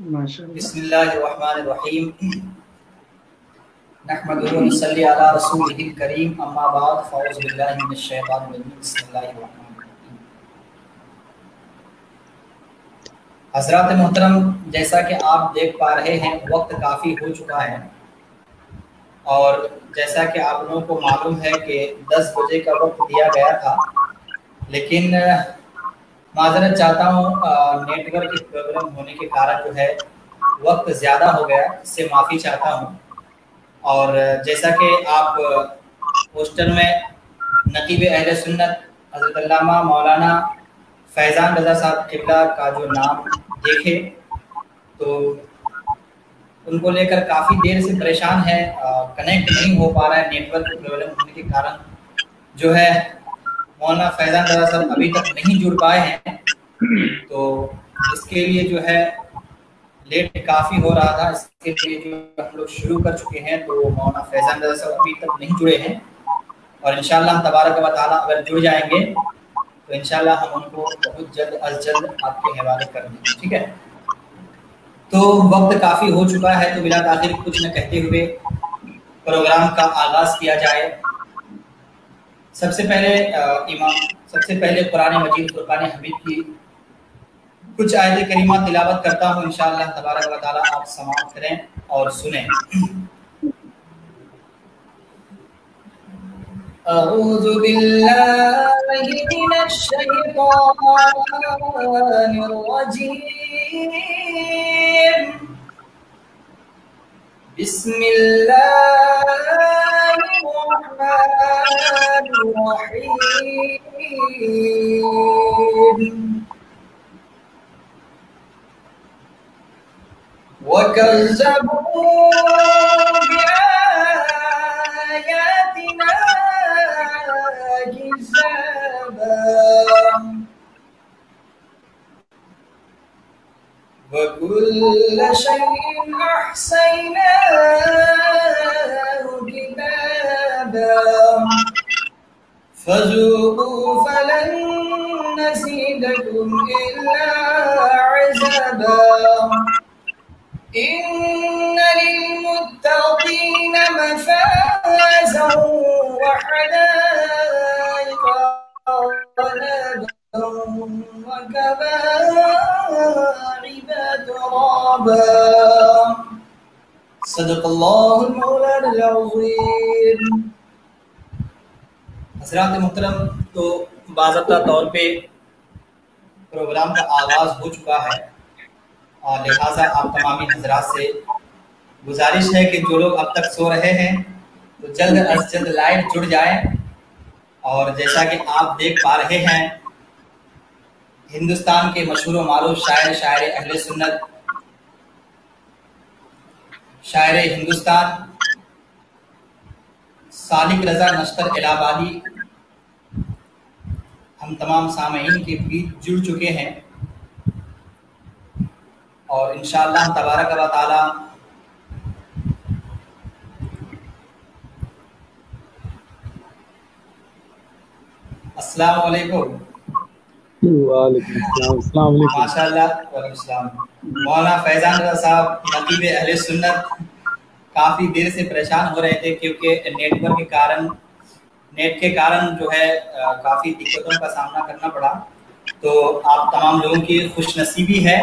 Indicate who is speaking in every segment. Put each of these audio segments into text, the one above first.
Speaker 1: माशाअल्लाह।
Speaker 2: बिस्मिल्लाहिर्रहमानिर्रहीम। नहमदुहु व नसल्ली अला रसूलिहिल करीम, अम्मा बाद, फ़अऊज़ु बिल्लाहि मिनश शैतानिर रजीम, बिस्मिल्लाहिर्रहमानिर्रहीम। हज़रात मोहतरम, जैसा कि आप देख पा रहे हैं वक्त काफ़ी हो चुका है और जैसा कि आप लोगों को मालूम है कि 10 बजे का वक्त दिया गया था, लेकिन माज़रत चाहता हूँ, नेटवर्क की प्रॉब्लम होने के कारण जो है वक्त ज़्यादा हो गया, इससे माफ़ी चाहता हूँ। और जैसा कि आप पोस्टर में नकीब अहले सुन्नत हज़रत अल्लामा मौलाना फैज़ान रज़ा साहब क़िबला का जो नाम देखे तो उनको लेकर काफ़ी देर से परेशान है, कनेक्ट नहीं हो पा रहा है नेटवर्क की प्रॉब्लम होने के कारण। जो है मौलाना फैज़ान रज़ा साहब अभी तक नहीं जुड़ पाए हैं, तो इसके लिए जो है लेट काफ़ी हो रहा था। इसके लिए जो हम लोग शुरू कर चुके हैं, तो मौलाना फैज़ान रज़ा साहब अभी तक नहीं जुड़े हैं और इंशाअल्लाह तबारक व तआला अगर जुड़ जाएंगे तो इंशाअल्लाह हम उनको बहुत जल्द अज जल्द आपके हवाले कर देंगे, ठीक है। तो वक्त काफ़ी हो चुका है, तो बिला ताखिर कुछ न कहते हुए प्रोग्राम का आगाज़ किया जाए। सबसे पहले कुरान मजीद फुरकान हमीद की कुछ आयत करीमा तिलावत करता हूँ, इंशाअल्लाह तबारक व तआला आप समाअत करें और सुनें। अऊज़ु बिल्लाहि मिनश शैतानिर रजीम। बिस्मिल्लाहिर्रहमानिर्रहीम। वकज़्ज़बू बिआयातिना किज़्ज़ाबा वकुल्ल शैइन अहसैनाहु किताबा फ़ज़ूक़ू फ़लन नज़ीदकुम इल्ला अज़ाबा इन्न लिलमुत्तक़ीन मफ़ाज़ा व हदाइक़ व कवाइब तुराबा। सदक़ल्लाहुल मौलाना अज़ीम। हज़रात मोहतरम, तो बाज़ाब्ता तौर पे प्रोग्राम का आगाज़ हो चुका है और लिहाजा आप तमामी हजरात से गुजारिश है कि जो लोग अब तक सो रहे हैं तो जल्द अज जल्द लाइव जुड़ जाएं। और जैसा कि आप देख पा रहे हैं, हिंदुस्तान के मशहूर मारूफ शायर अहले सुन्नत, शायर हिंदुस्तान सालिक रज़ा नश्तर इलाहाबादी हम तमाम सामईन के बीच जुड़ चुके हैं और इंशाअल्लाह तबारक व तआला अस्सलाम वालेकुम।
Speaker 1: वालेकुम अस्सलाम। अस्सलाम वालेकुम।
Speaker 2: माशाअल्लाह। वालेकुम सलाम। मौलाना फैज़ान रज़ा साहब नकीब अहले सुन्नत काफ़ी देर से परेशान हो रहे थे क्योंकि नेट के कारण जो है काफ़ी दिक्कतों का सामना करना पड़ा। तो आप तमाम लोगों की खुशनसीबी है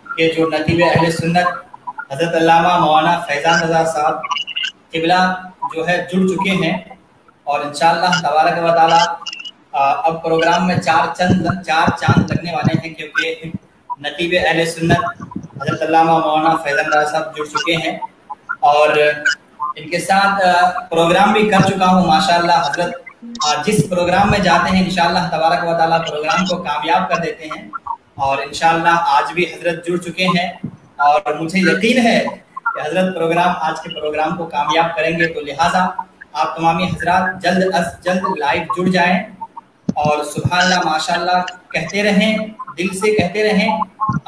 Speaker 2: कि जो नकीब अहले सुन्नत हज़रत अल्लामा मौलाना फैज़ान रज़ा साहब क़िबला जो है जुड़ चुके हैं और इंशाअल्लाह तबारक व तआला अब प्रोग्राम में चार चांद लगने वाले हैं क्योंकि नकीब अहले सुन्नत हज़रत अल्लामा मौलाना फैज़ान रज़ा साहब जुड़ चुके हैं और इनके साथ प्रोग्राम भी कर चुका हूँ माशाअल्लाह। हजरत जिस प्रोग्राम में जाते हैं इंशाअल्लाह तबारक व तआला प्रोग्राम को कामयाब कर देते हैं और इंशाअल्लाह आज भी हजरत जुड़ चुके हैं और मुझे यकीन है कि हजरत आज के प्रोग्राम को कामयाब करेंगे। तो लिहाजा आप तमामी हजरात जल्द अज जल्द लाइव जुड़ जाएं और सुभानअल्लाह माशाअल्लाह कहते रहें, दिल से कहते रहें,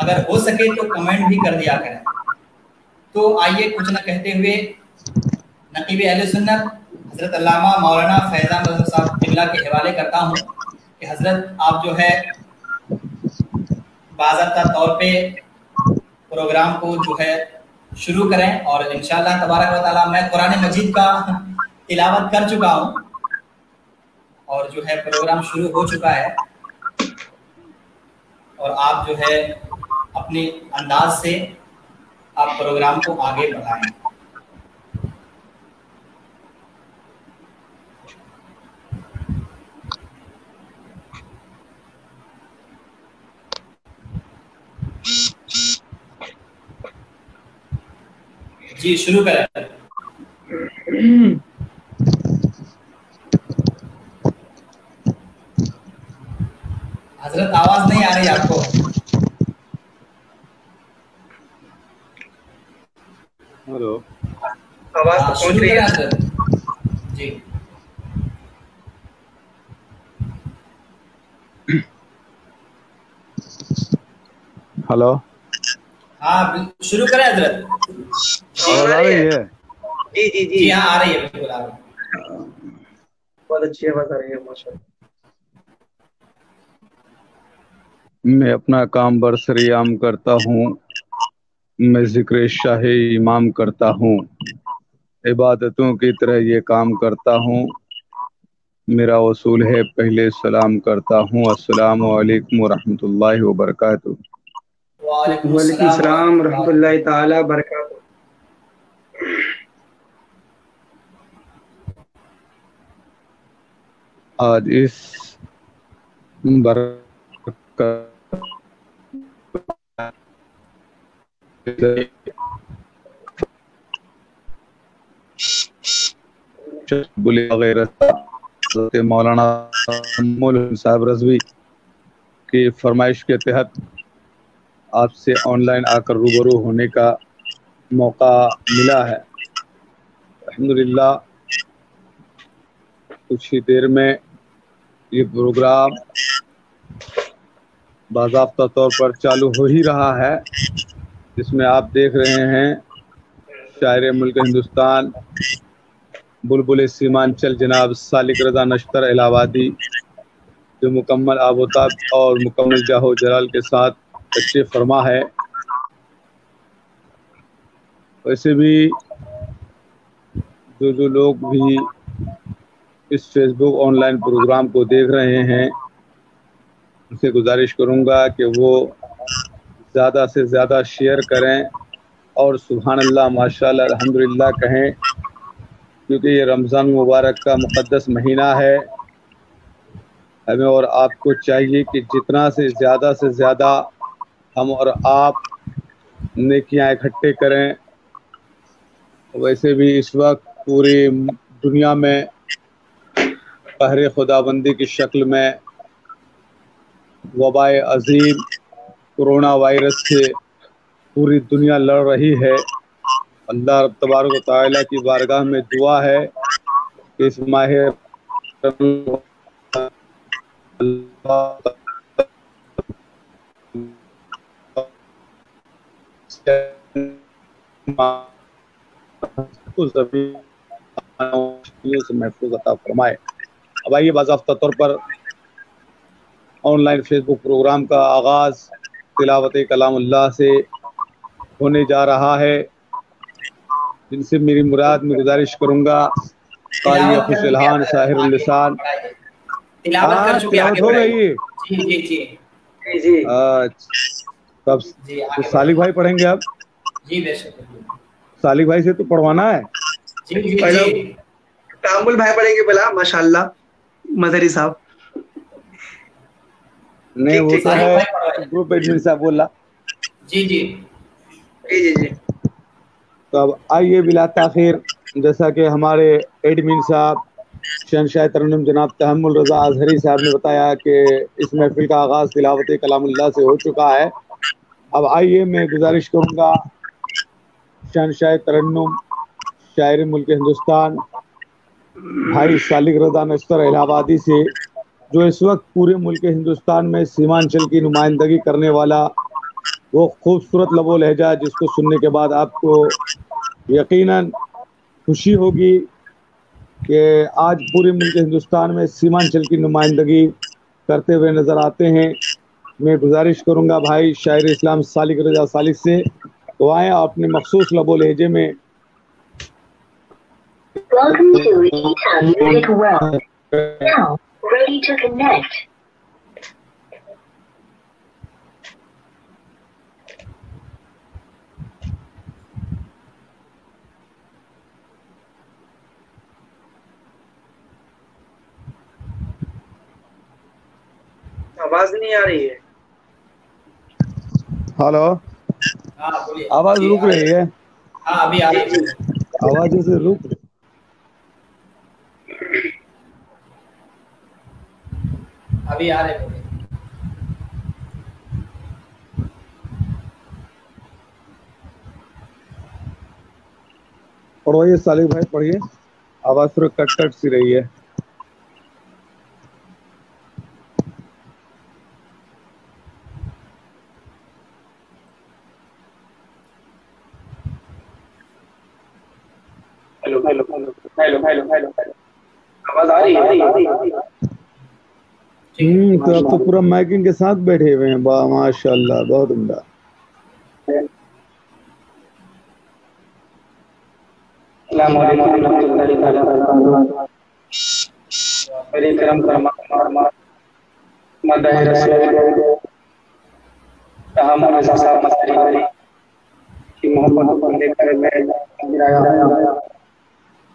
Speaker 2: अगर हो सके तो कमेंट भी कर दिया करें। तो आइए कुछ न कहते हुए नकीब अहले सुन्नत हजरत अल्लामा मौलाना फैज़ान रज़ा साहब क़िबला के हवाले करता हूँ कि हजरत आप जो है बाज़ाब्ता तौर पे प्रोग्राम को जो है शुरू करें। और इंशाअल्लाह तबारक व तआला मैं कुरान मजीद का तिलावत कर चुका हूँ और जो है प्रोग्राम शुरू हो चुका है और आप जो है अपने अंदाज से आप प्रोग्राम को आगे बढ़ाएं। जी शुरू करें। हजरत आवाज नहीं आ रही आपको?
Speaker 1: हेलो,
Speaker 2: आवाज तो पहुंच रही है हजरत जी।
Speaker 1: हेलो,
Speaker 2: हाँ शुरू करें हजरत।
Speaker 1: आवाज आ रही है?
Speaker 2: जी जी जी हाँ आ रही है, बिल्कुल आ रही है।
Speaker 3: बहुत अच्छी आवाज आ रही है माशाल्लाह।
Speaker 1: मैं अपना काम बरसरियाम करता हूँ, मैं जिक्र शाही इमाम करता हूँ, इबादतों की तरह ये काम करता हूँ। मेरा उसूल है पहले सलाम करता हूँ, अस्सलामु अलैकुम व रहमतुल्लाहि व बरकातुहू।
Speaker 3: वालेकुम सलाम रहमतुल्लाहि ताला बरकातहू।
Speaker 1: आज इस बरकत मौलाना साहब रजवी की फरमाइश के तहत आपसे ऑनलाइन आकर रूबरू होने का मौका मिला है। अल्हम्दुलिल्लाह कुछ ही देर में ये प्रोग्राम बाज़ाब्ता तौर पर चालू हो ही रहा है, जिसमें आप देख रहे हैं शायर मुल्क हिंदुस्तान बुलबुल सीमांचल जनाब सालिक रज़ा नश्तर इलाहाबादी, जो मुकम्मल आबोताब और मुकम्मल जाहो जलाल के साथ तशरीफ़ फरमा है। वैसे भी जो लोग भी इस फेसबुक ऑनलाइन प्रोग्राम को देख रहे हैं, उनसे गुजारिश करूंगा कि वो ज़्यादा से ज़्यादा शेयर करें और सुभान अल्लाह माशाअल्लाह अल्हम्दुलिल्लाह कहें, क्योंकि ये रमज़ान मुबारक का मुक़द्दस महीना है। हमें और आपको चाहिए कि जितना से ज़्यादा हम और आप नेकियां इकट्ठे करें। वैसे भी इस वक्त पूरी दुनिया में कहरे खुदाबंदी की शक्ल में वबाए अजीम कोरोना वायरस से पूरी दुनिया लड़ रही है। अल्लाह रब तबारक व तआला की बारगाह में दुआ है कि इस माह से महफूज अता फरमाए। अब आइए बाज़ाब्ता तौर पर ऑनलाइन फेसबुक प्रोग्राम का आगाज़ तिलावत कलामुल्लाह से होने जा रहा है, जिनसे मेरी मुराद में गुजारिश करूंगा कारी खुशलहान साहिरुल लिसान
Speaker 2: तिलावत
Speaker 1: हो गई।
Speaker 2: जी जी जी
Speaker 3: जी
Speaker 1: तब तो सालिक भाई पढ़ेंगे अब।
Speaker 2: जी बेशक
Speaker 1: सालिक भाई से तो पढ़वाना है।
Speaker 2: जी जी
Speaker 3: जी कामुल भाई पढ़ेंगे पहला माशाल्लाह मदरी साहब।
Speaker 1: नहीं वो तो है ग्रुप एडमिन साहब बोला।
Speaker 2: जी जी
Speaker 3: जी जी जी
Speaker 1: तो अब आइए बिला ताखिर, जैसा कि हमारे एडमिन साहब शहनशाह तरन्नुम जनाब तहम्मुल रज़ा अज़हरी साहब ने बताया कि इस महफिल का आगाज़ तिलावत कलामुल्लाह से हो चुका है। अब आइए मैं गुजारिश करूँगा शहनशाह तरन्नुम शायर मुल्क हिंदुस्तान भाई सालिक रज़ा नश्तर इलाहाबादी से, जो इस वक्त पूरे मुल्क हिंदुस्तान में सीमांचल की नुमाइंदगी करने वाला वो खूबसूरत लबो लहजा, जिसको सुनने के बाद आपको यकीनन खुशी होगी कि आज पूरे मुल्क हिंदुस्तान में सीमांचल की नुमाइंदगी करते हुए नज़र आते हैं। मैं गुजारिश करूंगा भाई शायर इस्लाम सालिक रज़ा सालिक से तो आए अपने मखसूस लबो लहजे में।
Speaker 4: Welcome to ETAM Music World. Now, ready to connect.
Speaker 3: आवाज नहीं आ रही है।
Speaker 1: हेलो,
Speaker 2: हाँ बोलिए।
Speaker 1: आवाज रुक रही है।
Speaker 2: हाँ अभी आ रही है।
Speaker 1: आवाज जैसे रुक,
Speaker 2: अभी आ रहे बोलिए।
Speaker 1: पढ़वाइए सालिक भाई, पढ़िए। आवाज थोड़ी कट कट सी रही है।
Speaker 3: Hello hello hello hello hello hello hello, आवाज आ रही है?
Speaker 1: तो अब तो पूरा माइकिंग के साथ बैठे हुए हैं। वाह माशाल्लाह, बहुत उम्दा।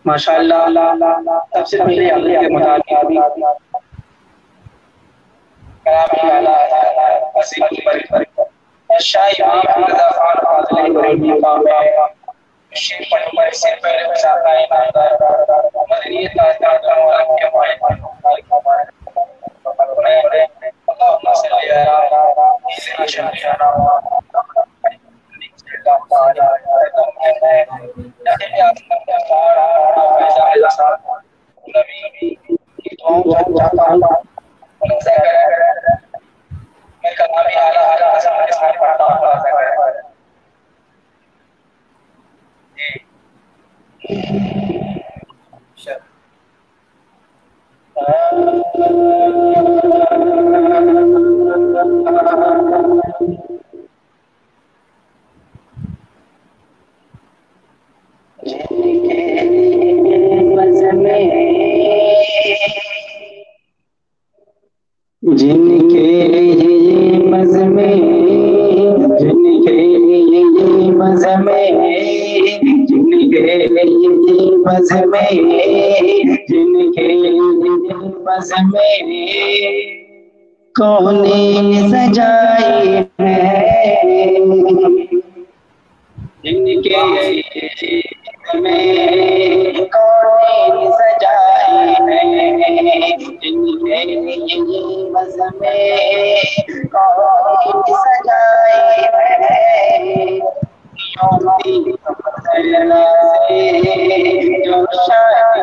Speaker 3: माशाअल्लाह, सबसे पहले आपके मुताबिक कौने सजाए जिनके में कौने सजाए जिनके बस में कौने सजाए जो शान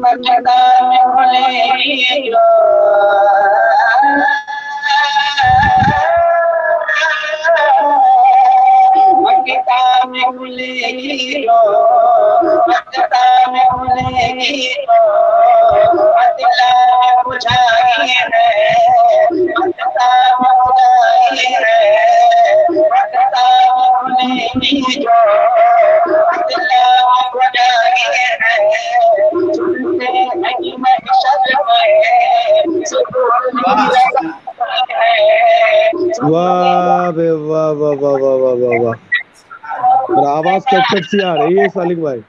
Speaker 3: मक्का में बोले मक्का में बोले मक्का में बोले अदिला बुझाई है मक्का में बुझाई है मक्का में बोले जो अदिला बुझाई है
Speaker 1: वाह बे वाह वाह वाह वाह वाह वाह वाह। और आवाज कट सी आ रही है सालिक भाई।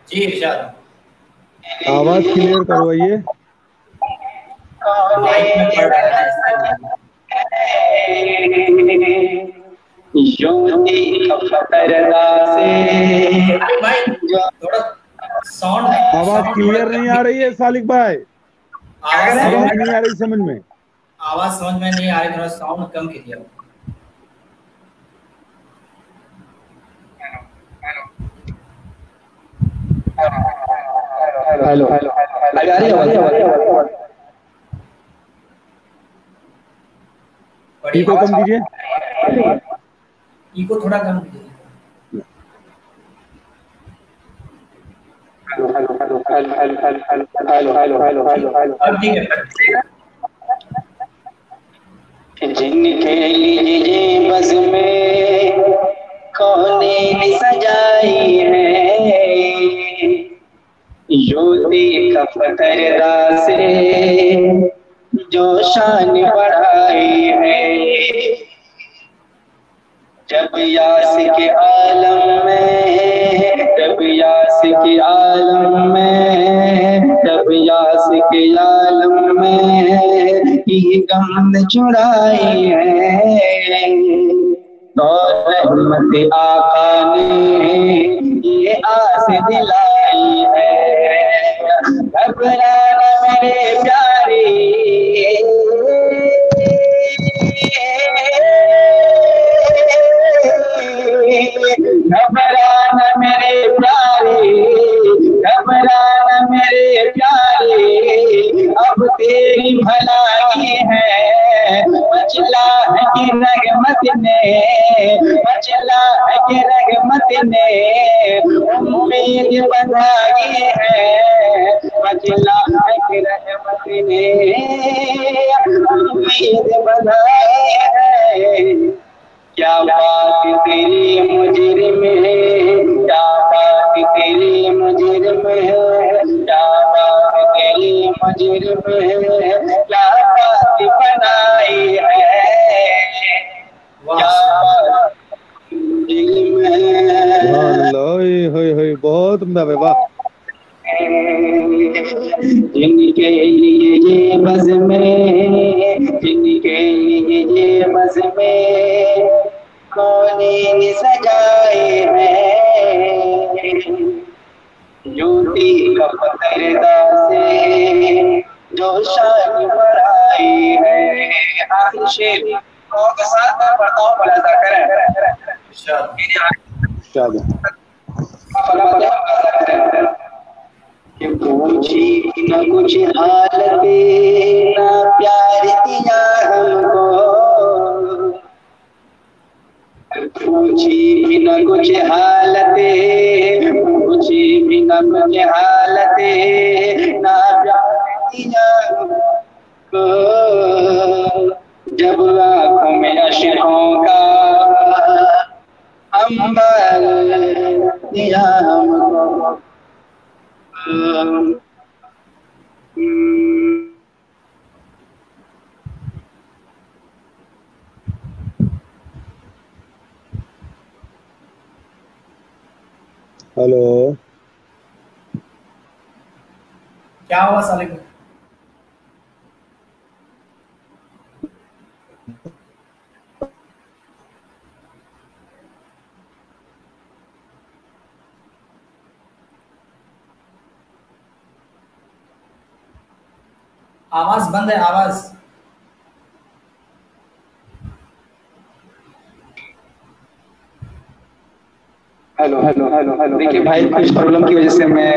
Speaker 2: जी इरशाद,
Speaker 1: आवाज क्लियर करवाइए।
Speaker 2: माइक में पड़ रहा है भाई, थोड़ा साउंड
Speaker 1: आवाज क्लियर नहीं आ रही है सालिक भाई।
Speaker 2: आवाज
Speaker 1: नहीं आ रही समझ में?
Speaker 2: आवाज समझ में नहीं आ रही, थोड़ा साउंड कम कीजिए।
Speaker 3: हेलो हेलो, आ रही आवाज?
Speaker 1: इको कम कीजिए,
Speaker 2: इको थोड़ा कम कीजिए। अब ठीक है।
Speaker 5: जिनके लिए बस में कौने सजाई है, योदी का फकरदा से जो शान बढ़ाई है। जब यास के आलम में, जब यास के आलम में, जब यास के आलम में ये गम चुराई है, तो रहमत आका ने ये आस दिलाई है। घबराना मेरे प्यारे, घबराना मेरे प्यारे, घबराना मेरे प्यारे, अब तेरी भलाई है। मचला है कि रहमत ने, मचला है कि रहमत ने उम्मीद बनाई है। मचला है कि रहमत ने उम्मीद बनाई है। क्या बात तेरी मुजरिम है, क्या बात तेरी मुजरिम है, क्या बात तेरी मुजरिम है, क्या बात बनाई है, क्या बात मुजरिम
Speaker 1: है। बहुत उम्दा है, वाह।
Speaker 5: जिनके लिए ये बज़ में, जिनके लिए ये बज़ में कौने सजाए हैं, ज्योति का पतरदा से जो शान बढ़ाई है। आखिर शेर के साथ मैं पढ़ता हूँ, मुलाजा करें। पूछी न कुछ हालते, ना प्यार दिया हमको, पूछी भी न कुछ हालते, पूछी भी न कुछ हालते, ना प्यार दिया हमको। जब आँखों में अश्कों का अंबर दिया हमको,
Speaker 1: हेलो,
Speaker 2: क्या हुआ साले को? आवाज बंद है, आवाज।
Speaker 5: Hello hello hello hello. देखिए भाई, कुछ प्रॉब्लम की वजह से मैं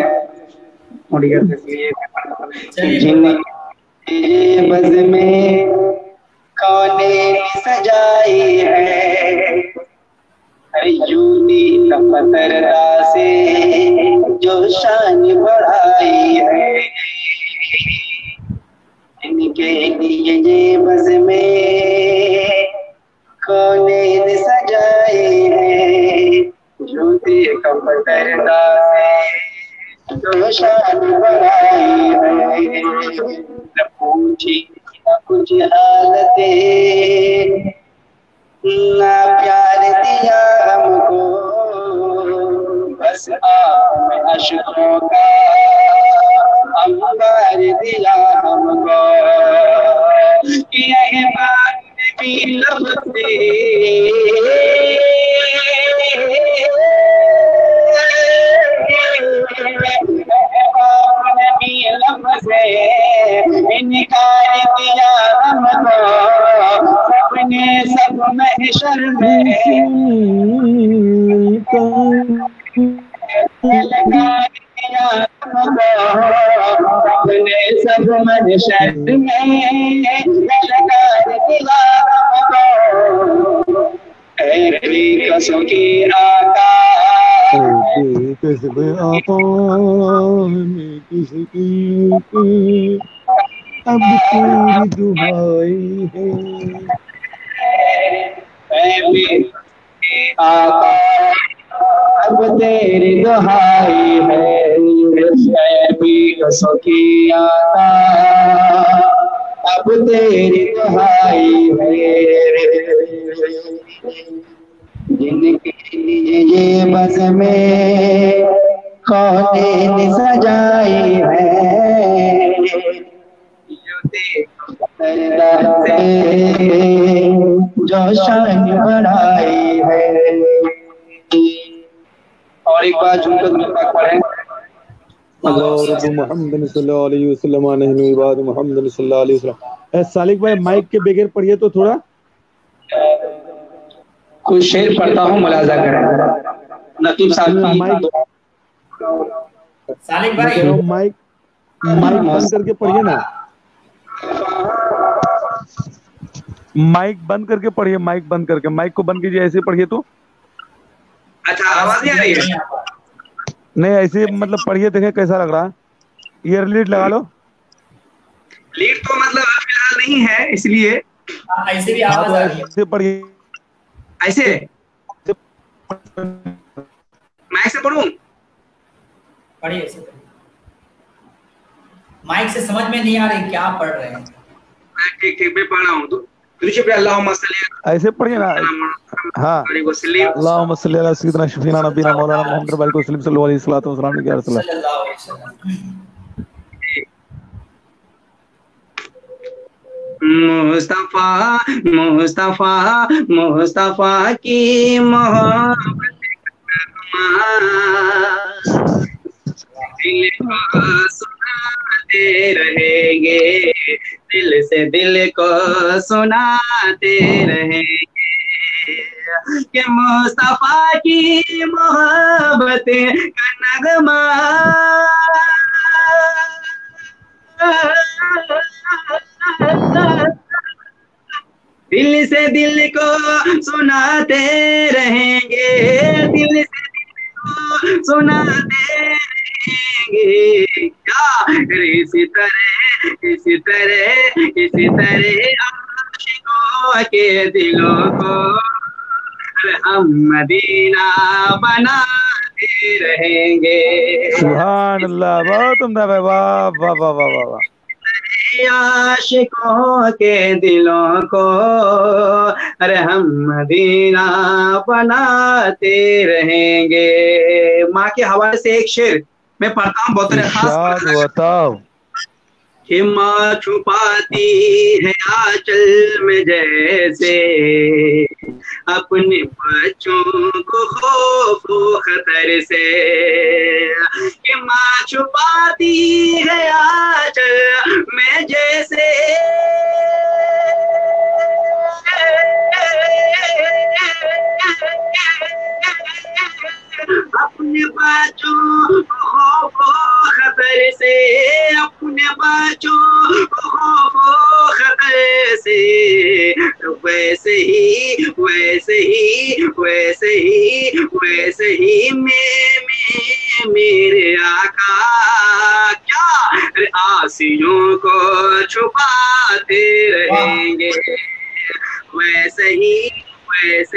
Speaker 5: इसलिए ये बज़ में कौने सजाई है, यूनी पतरदा से जो शान बढ़ाई है। इनके लिए ये बज़ में कौने सजाए हैं, यूनी पतरदा से जो शान बढ़ाई है। न पूछी न कुछ हालते, ना प्यार दिया हमको, बस आप में अश्कों का अंबार दिया हमको। यह बात भी लफ्ज़ निकाल दिया हमको अपने सब महशर में लगा दिया हमको अपने सब महशर में लगा दिया हमको ऐसी कसों की आका
Speaker 1: किसमें आका में किसकी अब तेरी दुहाई है
Speaker 5: आका अब तेरी दुहाई है भी कसों की आका अब तेरी दुहाई है जिनके लिए ये बज़ में कौन सजाई है जो शान बढ़ाई है। और एक बार झुमकर पढ़ें
Speaker 1: मोहम्मद सल्लल्लाहु अलैहि वसल्लम नहनु इबाद मोहम्मद सल्लल्लाहु अलैहि वसल्लम। सालिक भाई माइक के बगैर पढ़िए तो थोड़ा।
Speaker 5: कुछ शेर पढ़ता हूँ, मुलाजा करें। नकीब साहब
Speaker 1: माइक
Speaker 2: सालिक भाई
Speaker 1: माइक बंद करके पढ़िए ना, माइक बंद करके पढ़िए, माइक बंद करके, माइक को बंद कीजिए, ऐसे पढ़िए तो।
Speaker 3: अच्छा आवाज नहीं आ रही है?
Speaker 1: नहीं ऐसे मतलब पढ़िए, देखें कैसा लग रहा है। ईयर लीड लगा लो।
Speaker 3: लीड तो मतलब फिलहाल नहीं है इसलिए
Speaker 2: ऐसे भी आवाज आ रही है।
Speaker 1: ऐसे पढ़िए,
Speaker 3: ऐसे माइक से पढ़ूं?
Speaker 2: पढ़िए ऐसे पढ़िए। माइक से समझ में नहीं आ रही क्या पढ़ रहे हैं।
Speaker 3: ठीक ठीक मैं पढ़ रहा हूँ। तो अल्लाहुम्मा सल्ली
Speaker 1: ऐसे पढ़िए ना। हाँ अल्लाहुम्मा सल्ली अला सय्यिदिना शफीना नबीना मौलाना मुहम्मद सल्लल्लाहु अलैहि वसल्लम या रसूल
Speaker 3: मुस्तफा मुस्तफा मुस्तफा की मोहब्बत दिल को सुनाते रहेंगे, दिल से दिल को सुनाते रहेंगे कि मुस्तफा की मोहब्बत का नगमा दिल से दिल को सुनाते रहेंगे, दिल से दिल को सुनाते रहेंगे। क्या इसी तरह आशिकों के दिलों को हम मदीना बनाते रहेंगे।
Speaker 1: सुभान अल्लाह, बहुत उम्दा भाई, वाह वाह वाह वाह वाह।
Speaker 3: आशिकों के दिलों को अरे हम मदीना बनाते रहेंगे। माँ के हवाले से एक शेर मैं पढ़ता हूँ, बहुत खास
Speaker 1: बताओ
Speaker 3: कि माँ छुपाती है आंचल में जैसे अपने बच्चों को खौफ खतर से, कि माँ छुपाती है आंचल में जैसे अपने बच्चों को खतर से, अपने बच्चों को खतर से, वैसे ही मेरे आका क्या आसियों को छुपाते रहेंगे। वैसे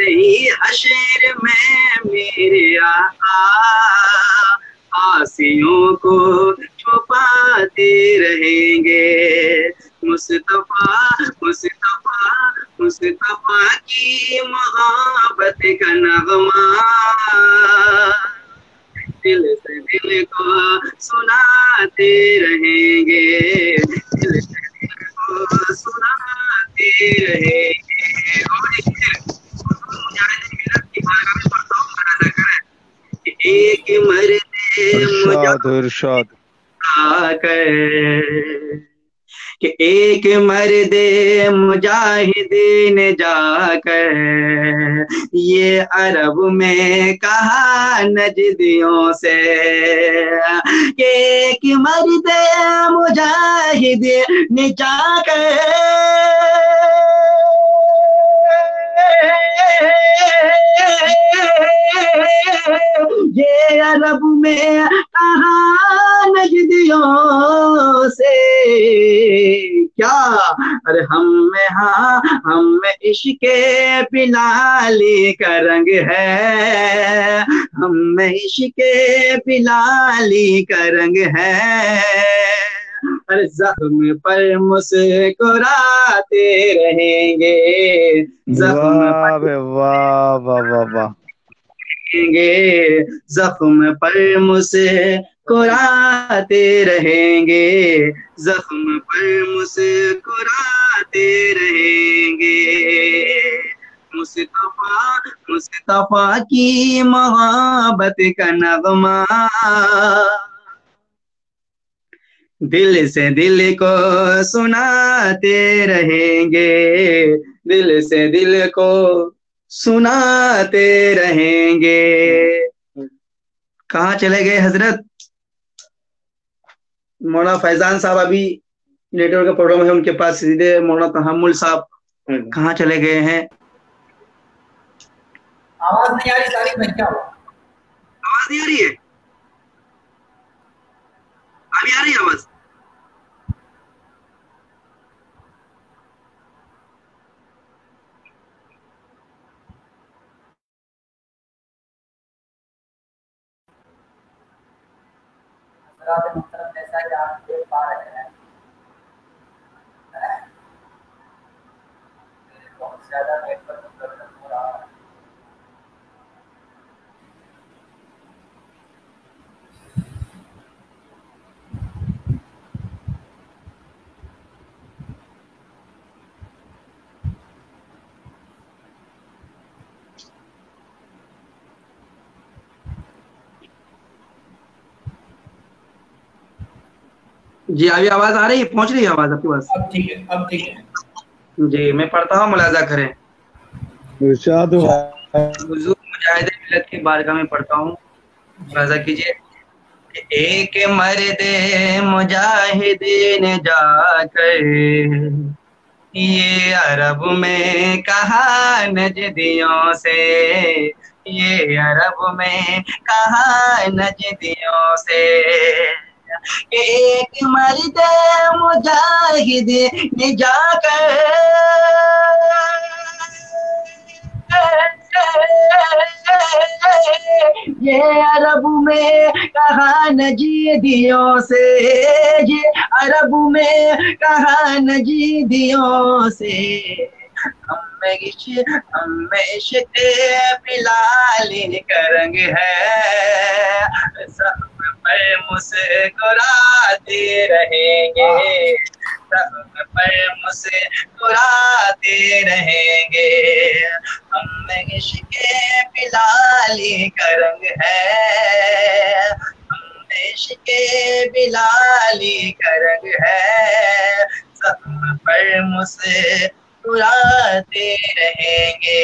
Speaker 3: ही हश्र में मेरे आका आसियों को छुपाते रहेंगे। मुस्तफा की मोहब्बत का नगमा दिल से दिल को सुनाते रहेंगे, दिल से दिल को सुनाते रहेंगे। एक मर्द
Speaker 1: इरशाद
Speaker 3: आकर कि एक मर्दे मुजाहिदीन जाकर ये अरब में कहा नजदियों से कि एक मर्दे मुजाहिदीन जाकर ये अरब में कहा नजदियों से क्या, अरे हम में इश्क़े बिलाली का रंग है, हम में इश्क़े बिलाली का रंग है। अरे ज़ख्म पर मुस्कुराते रहेंगे, ज़ख्म पर
Speaker 1: वाह वाह वाह वाह,
Speaker 3: ज़ख्म पर मुस्कुराते रहेंगे, ज़ख्म पर मुस्कुराते रहेंगे। मुस्तफा की मोहब्बत का नगमा दिल से दिल को सुनाते रहेंगे, दिल से दिल को सुनाते रहेंगे। कहाँ चले गए हजरत? मौलाना फैजान साहब अभी नेटवर्क का प्रॉब्लम है उनके पास, सीधे मौलाना तहम्मुल साहब कहाँ चले गए हैं?
Speaker 2: आवाज नहीं आ रही सारी में, क्या हुआ?
Speaker 3: आवाज नहीं आ रही है? अभी आ रही है आवाज?
Speaker 2: जैसा कि आप देख पा रहे हैं बहुत ज्यादा नेटवर्क प्रॉब्लम हो रहा है।
Speaker 3: जी अभी आवाज आ रही है? पहुंच रही है आवाज आपके पास?
Speaker 2: अब ठीक है, अब ठीक है
Speaker 3: जी मैं पढ़ता हूँ, मुलाजा करें।
Speaker 1: इरशाद
Speaker 3: हुजूर मुजाहिद मिल्लत की बारगाह में पढ़ता हूँ, मुलाजा कीजिए। एक मर्दे मुजाहिदीन जाकर ये अरब में कहा नजदियों से, ये अरब में कहा नजदियों से। एक मर्द मुजाहिद ने जाकर ये अरब में कहा नजीदियों से, ये अरब में कहा नजीदियों से। हम में इश्क़ बिलाली का रंग है, सब पर मुस्कुराते रहेंगे, सब पर मुस्कुराते रहेंगे। हम में इश्क़ बिलाली का रंग है, हम में इश्क़ बिलाली का रंग है। सब पर मुस्कुराते रहेंगे,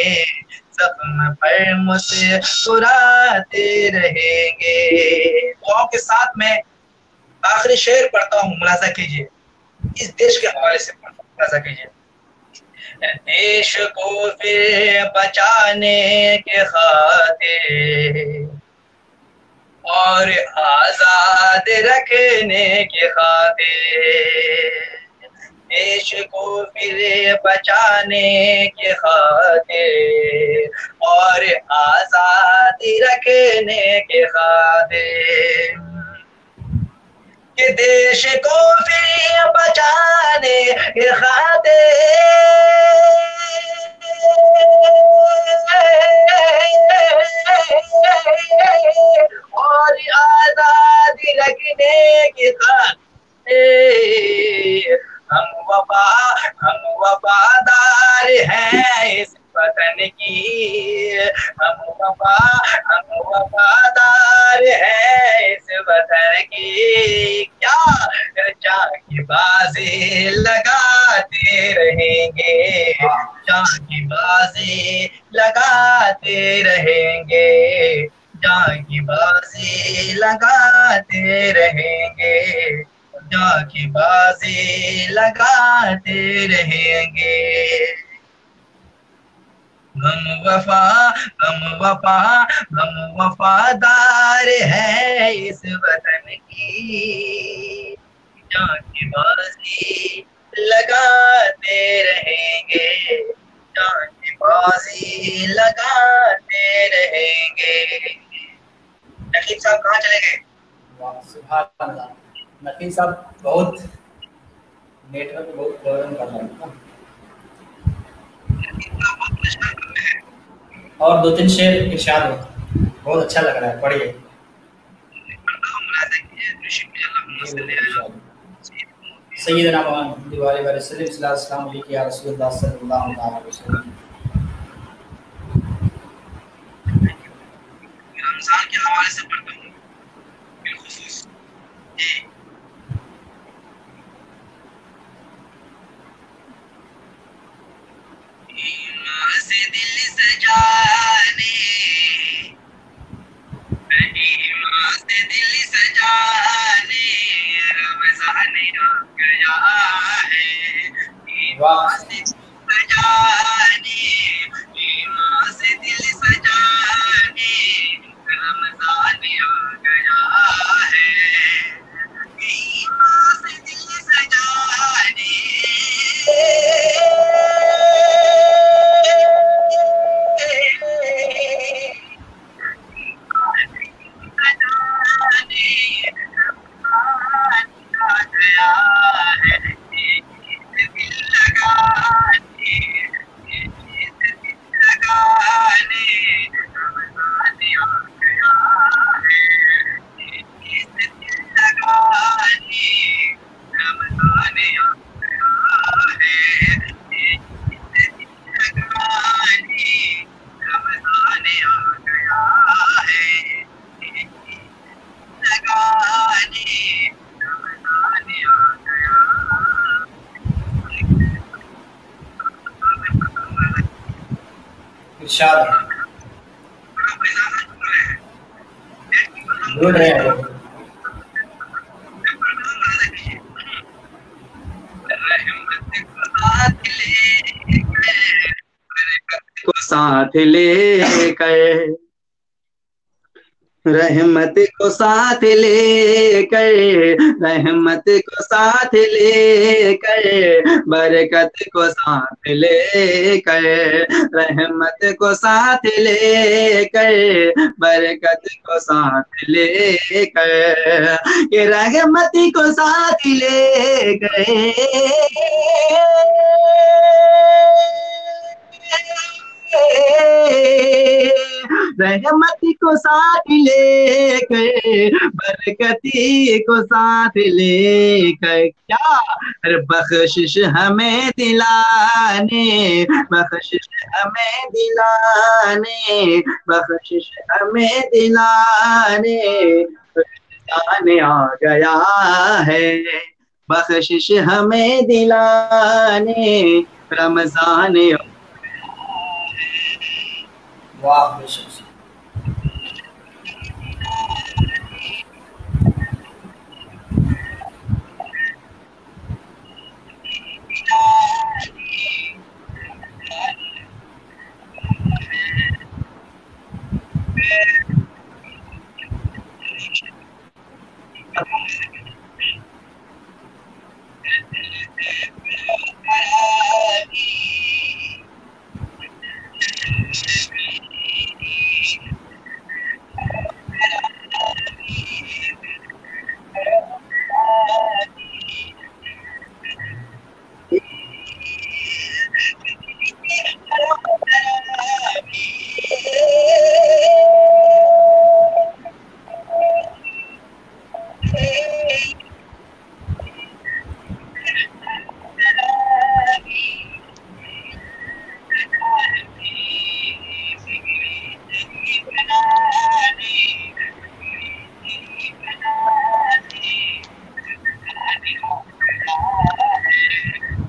Speaker 3: ज़ख्म पर मुस्कुराते रहेंगे। दुआओं के साथ में आखिरी शेर पढ़ता हूँ, मुलाजा कीजिए। इस देश के हवाले से पढ़ता हूँ, मुलाजा कीजिए। देश को फिर बचाने के खातिर और आजाद रखने के खातिर, देश को फिर बचाने के खातिर और आजादी रखने के खातिर, कि देश को फिर बचाने के खातिर और आजादी रखने के खातिर हम वफादार हैं इस वतन की, हम वफादार हैं इस वतन की। क्या
Speaker 5: जाके बाजी लगाते रहेंगे, जाके बाजी लगाते रहेंगे, जाके बाजी लगाते रहेंगे, जाके बाजी लगाते रहेंगे। हम वफा हम वफा हम वफादार है इस वतन की, जाके बाजी लगाते रहेंगे, जाके बाजी लगाते रहेंगे। नकीब साहब कहाँ चले गए?
Speaker 2: वाह सुभान अल्लाह, नकीब साहब बहुत नेटवर्क बहुत प्रॉब्लम कर रहा है। और 2-3 शेर इरशाद हो, बहुत अच्छा लग रहा है, पढ़िए। सैयदना मुहम्मद सल्लल्लाहु अलैहि वसल्लम।
Speaker 5: रमजान के हवाले से पढ़ता हूँ बिलखुसूस। ईमान से दिल सजाने, ईमान से दिल सजाने रमजान आ गया है, ईमान से दिल सजाने, ईमान से दिल सजाने रमजान आ गया है, ईमान से दिल सजाने।
Speaker 2: इरशाद बोल रहे हैं।
Speaker 3: को साथ लेकर, रहमत को साथ लेकर, रहमत को साथ लेकर, बरकत को साथ लेकर, रहमत को साथ लेकर, बरकत को साथ लेकर, ये रहमत को साथ लेकर, रहमती को साथ लेकर, बरकती को साथ लेकर, क्या बख्शिश हमें दिलाने, बख्शिश हमें दिलाने, बख्शिश हमें दिलाने रमजान आ गया है, बख्शिश हमें दिलाने रमजान।
Speaker 2: वाह बेशक।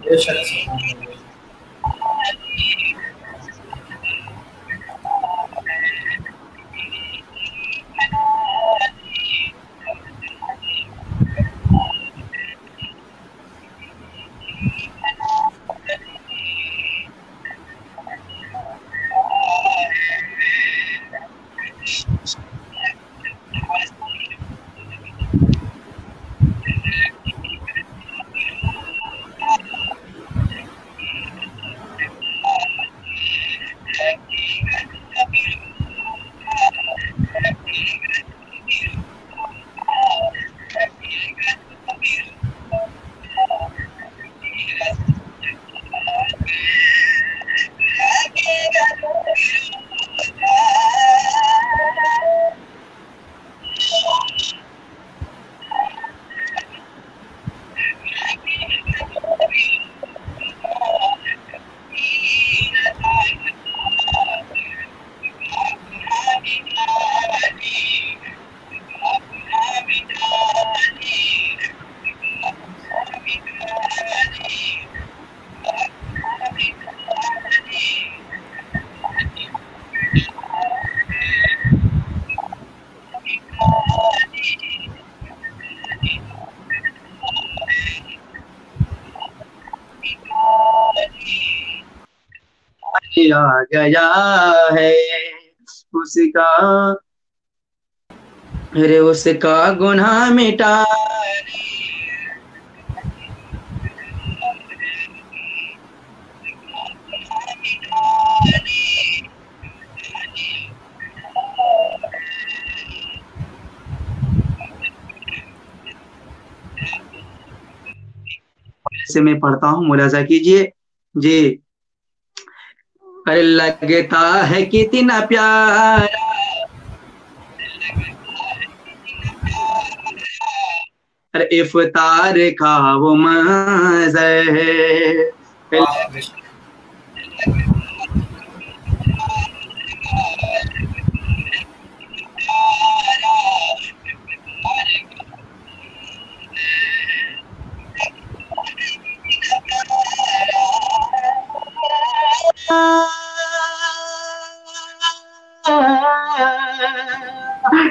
Speaker 2: बेशक सुभान अल्लाह।
Speaker 3: आ गया है उसका, अरे उसका गुनाह मिटा, से मैं पढ़ता हूँ, मुलाजा कीजिए जी। अरे लगता है कितना प्यारा, अरे इफ्तार का वो मंज़र है,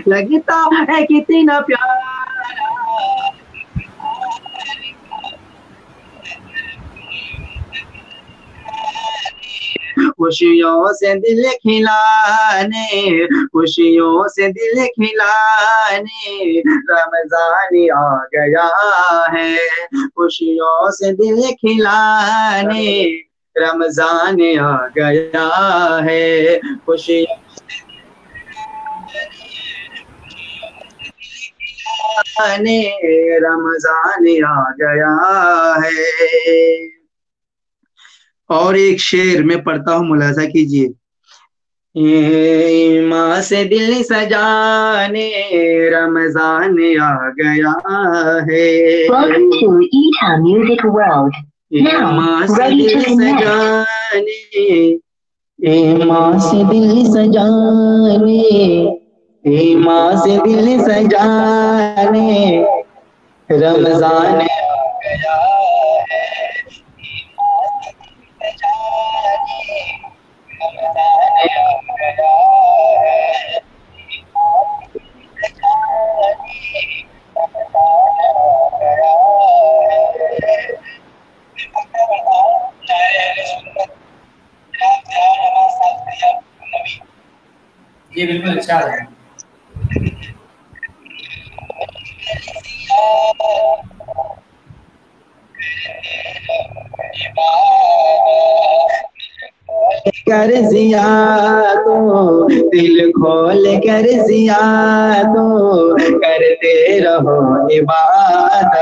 Speaker 3: लगता है कितना प्यारा, खुशियों से दिल खिलाने, खुशियों से दिल खिलाने रमजान आ गया है, खुशियों से दिल खिलाने रमजान आ गया है, खुशियों ने रमजान आ गया है। और एक शेर में पढ़ता हूँ, मुलाजा कीजिए। माँ से दिल सजाने रमजान आ गया है,
Speaker 4: Welcome to ETA Music World. Now,
Speaker 3: माँ से
Speaker 4: ready to
Speaker 3: दिल
Speaker 4: connect.
Speaker 3: सजाने, माँ से दिल सजाने, माँ से दिल सजाने रमजान आ गया है,
Speaker 2: जी बिल्कुल इरशाद है।
Speaker 3: कर जिया तो दिल खोल कर जिया तो करते रहो इबादत,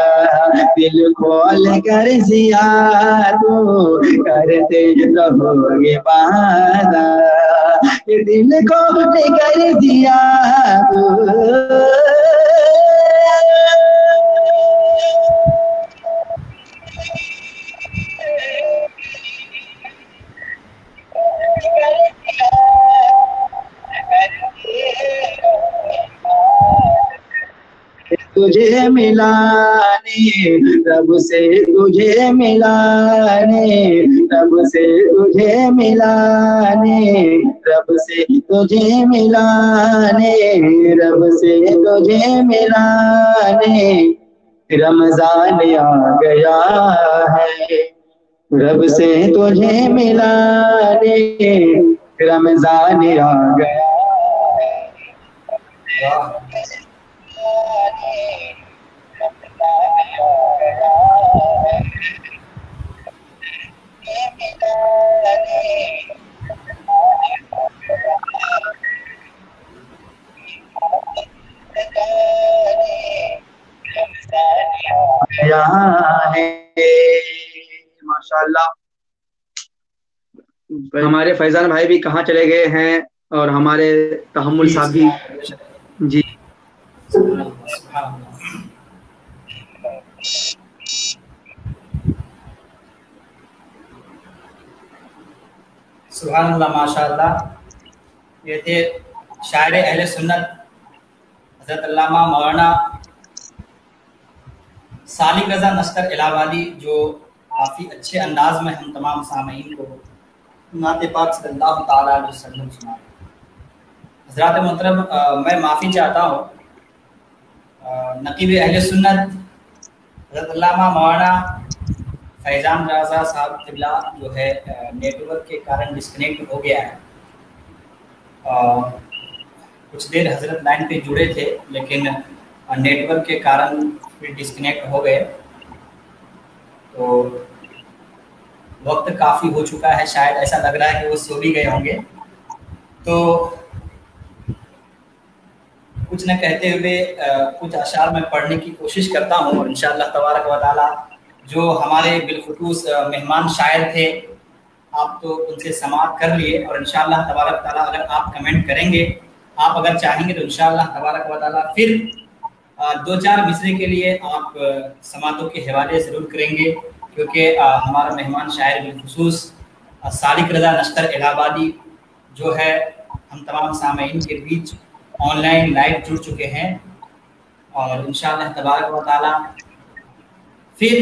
Speaker 3: दिल खोल कर जिया तो करते रहो इबादत, दिल खोल कर जिया तो तुझे मिलाने रब से तुझे मिलाने, रब से तुझे मिलाने, रब से तुझे मिलाने, रब से तुझे मिलाने, रमजान आ गया है, रब से तुझे मिलाने, रमजान आ गया माशाल्लाह। हमारे फैजान भाई भी कहाँ चले गए हैं और हमारे तहम्मुल साहब भी। जी
Speaker 2: सुभान अल्लाह माशाअल्लाह। ये थे शायर अहले सुन्नत हज़रत अल्लामा मौलाना सालिक रज़ा नश्तर इलाहाबादी, जो काफ़ी अच्छे अंदाज में हम तमाम सामीन को नाते पाक सल्लल्लाहु तआला अलैहि वसल्लम सुना। हज़रात मोहतरम, मैं माफ़ी चाहता हूँ, नकीब अहले सुन्नत हज़रत अल्लामा मौलाना फैज़ान रज़ा साहब क़िबला जो है नेटवर्क के कारण डिस्कनेक्ट हो गया है। कुछ देर हज़रत लाइन पे जुड़े थे, लेकिन नेटवर्क के कारण फिर डिस्कनेक्ट हो गए। तो वक्त काफ़ी हो चुका है, शायद ऐसा लग रहा है कि वो सो भी गए होंगे। तो कुछ न कहते हुए कुछ अशार में पढ़ने की कोशिश करता हूँ, और इंशाअल्लाह तबारक व तआला जो हमारे बिलखुसूस मेहमान शायर थे, आप तो उनसे समाअत कर लिए, और इंशाअल्लाह तबारक व तआला अगर आप कमेंट करेंगे, आप अगर चाहेंगे तो इंशाअल्लाह तबारक व तआला फिर 2-4 मिसरे के लिए आप समातों के हवाले ज़रूर करेंगे, क्योंकि हमारा मेहमान शायर बिलखुसूस सालिक रज़ा नश्तर इलाहाबादी जो है हम तमाम सामीन के बीच ऑनलाइन लाइव जुड़ चुके हैं, और इंशाअल्लाह तबारक व तआला फिर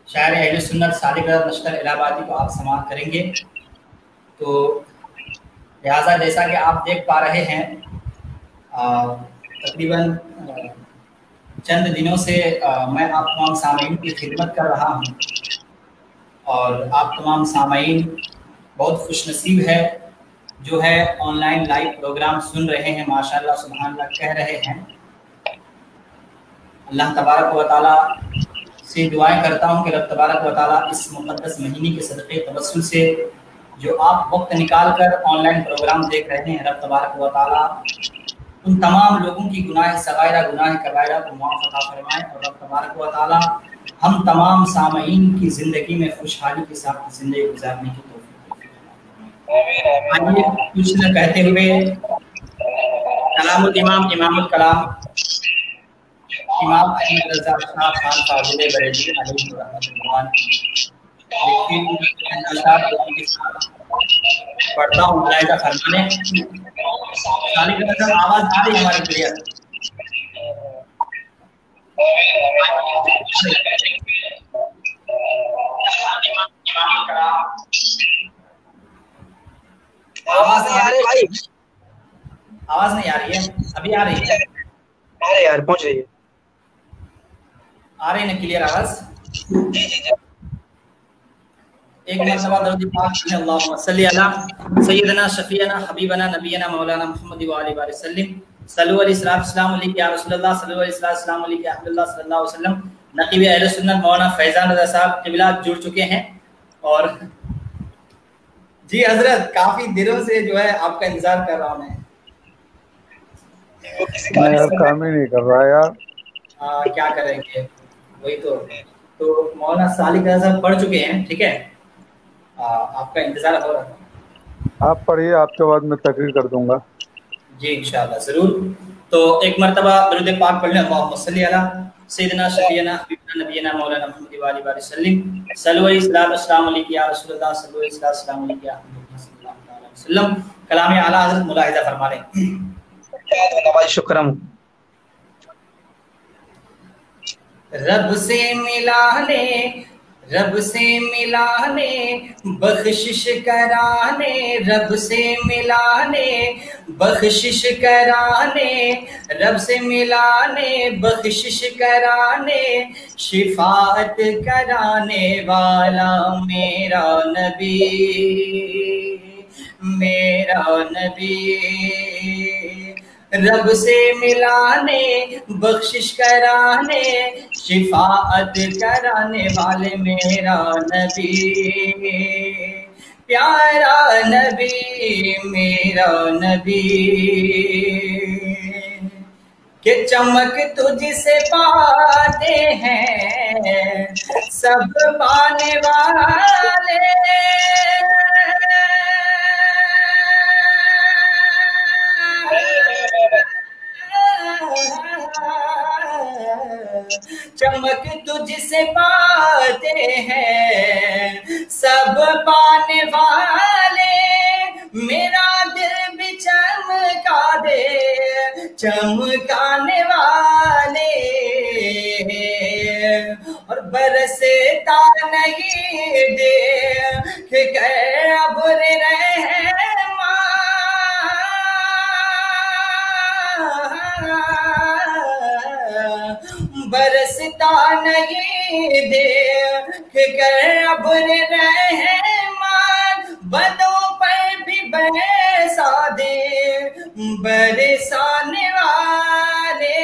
Speaker 2: शायर अहले सुन्नत सालिक रज़ा नश्तर इलाहाबादी को आप समाअत करेंगे। तो लिहाजा जैसा कि आप देख पा रहे हैं, तकरीबन चंद दिनों से मैं आप तमाम सामीन की खिदमत कर रहा हूं, और आप तमाम सामीन बहुत खुशनसीब है जो है ऑनलाइन लाइव प्रोग्राम सुन रहे हैं। माशाअल्लाह सुभान अल्लाह कह रहे हैं। अल्लाह तबारक व तआला से दुआएं करता हूं कि रब तबारक व तआला इस मुक़द्दस महीने के सदक़े तवस्सुल से जो आप वक्त निकाल कर ऑनलाइन प्रोग्राम देख रहे हैं, रब तबारक व तआला उन तमाम लोगों की गुनाह सगायरा गुनाह कबायरा को माफ़ अता फरमाएं, और रब तबारक व तआला हम तमाम सामीन की ज़िंदगी में खुशहाली के साथ ज़िंदगी गुजारने की तौफीक। आइए कुछ न कहते हुए कलामुल इमाम इमामुल कलाम इमाम अहमद रज़ा शाह खान फाज़िल बरेलवी अलैहि रहमतुल्लाह पढ़ता हूँ, मुलाहिज़ा फरमाने। आवाज आ रही है हमारी क्लियर? आवाज नहीं आ रही भाई, आवाज नहीं आ रही है, अभी आ रही है?
Speaker 3: अरे यार पहुंच रही है,
Speaker 2: आ रही है ना क्लियर आवाज? एक मरतबा दरूद पाक अल्लाहुम्मा सल्ली अला सय्यदना शफीअना हबीबना नबीना मौलाना मुहम्मद व आलिहि वसल्लम सल्लु अलैहि सल्लम या रसूलुल्लाह सल्लु अलैहि सल्लम या हबीबल्लाह सल्लल्लाहु अलैहि वसल्लम। नकीब अहले सुन्नत मौलाना फैज़ान रज़ा साहब क़िबला जुड़ चुके हैं, और जी हजरत काफी दिनों से जो है आपका इंतजार कर रहा हूं मैं।
Speaker 1: यार काम ही नहीं कर रहा यार।
Speaker 2: क्या करेंगे, वही तो मौलाना सालिक रज़ा साहब पढ़ चुके हैं, ठीक है, आपका इंतजार हो रहा था।
Speaker 1: आप पढ़िए, आपके बाद मैं तकरीर कर दूंगा।
Speaker 2: जी इंशाअल्लाह जरूर। तो एक मरतबा दरूद पाक पढ़ लें, अल्लाहुम्मा सल्ली अला सय्यदना शफीअना हबीबना नबीना मौलाना मुहम्मद व आलिहि वसल्लम सल्लु अलैहि सल्लम या रसूलुल्लाह सल्लु अलैहि सल्लम या हबीबल्लाह सल्लल्लाहु अलैहि वसल्लम। कलाम आला हज़रत मुलाहिज़ा फरमा लें।
Speaker 3: शुक्रान।
Speaker 2: रब से मिलाने, रब से मिलाने बख्शिश कराने, रब से मिलाने बख्शिश कराने, रब से मिलाने बख्शिश कराने, शिफाअत कराने वाला मेरा नबी, मेरा नबी। रब से मिलाने बख्शिश कराने, शिफाअत कराने वाले मेरा नबी, प्यारा नबी मेरा नबी। कि चमक तुझसे पाते हैं सब पाने वाले, चमक तुझसे पाते हैं सब पाने वाले, मेरा दिल भी चमका दे चमकाने वाले, और बरसता नहीं दे कि अब्र रहमा, बरसता नहीं दे कि अब्र रहमान, बदों पर भी बरसा दे बरसाने वाले,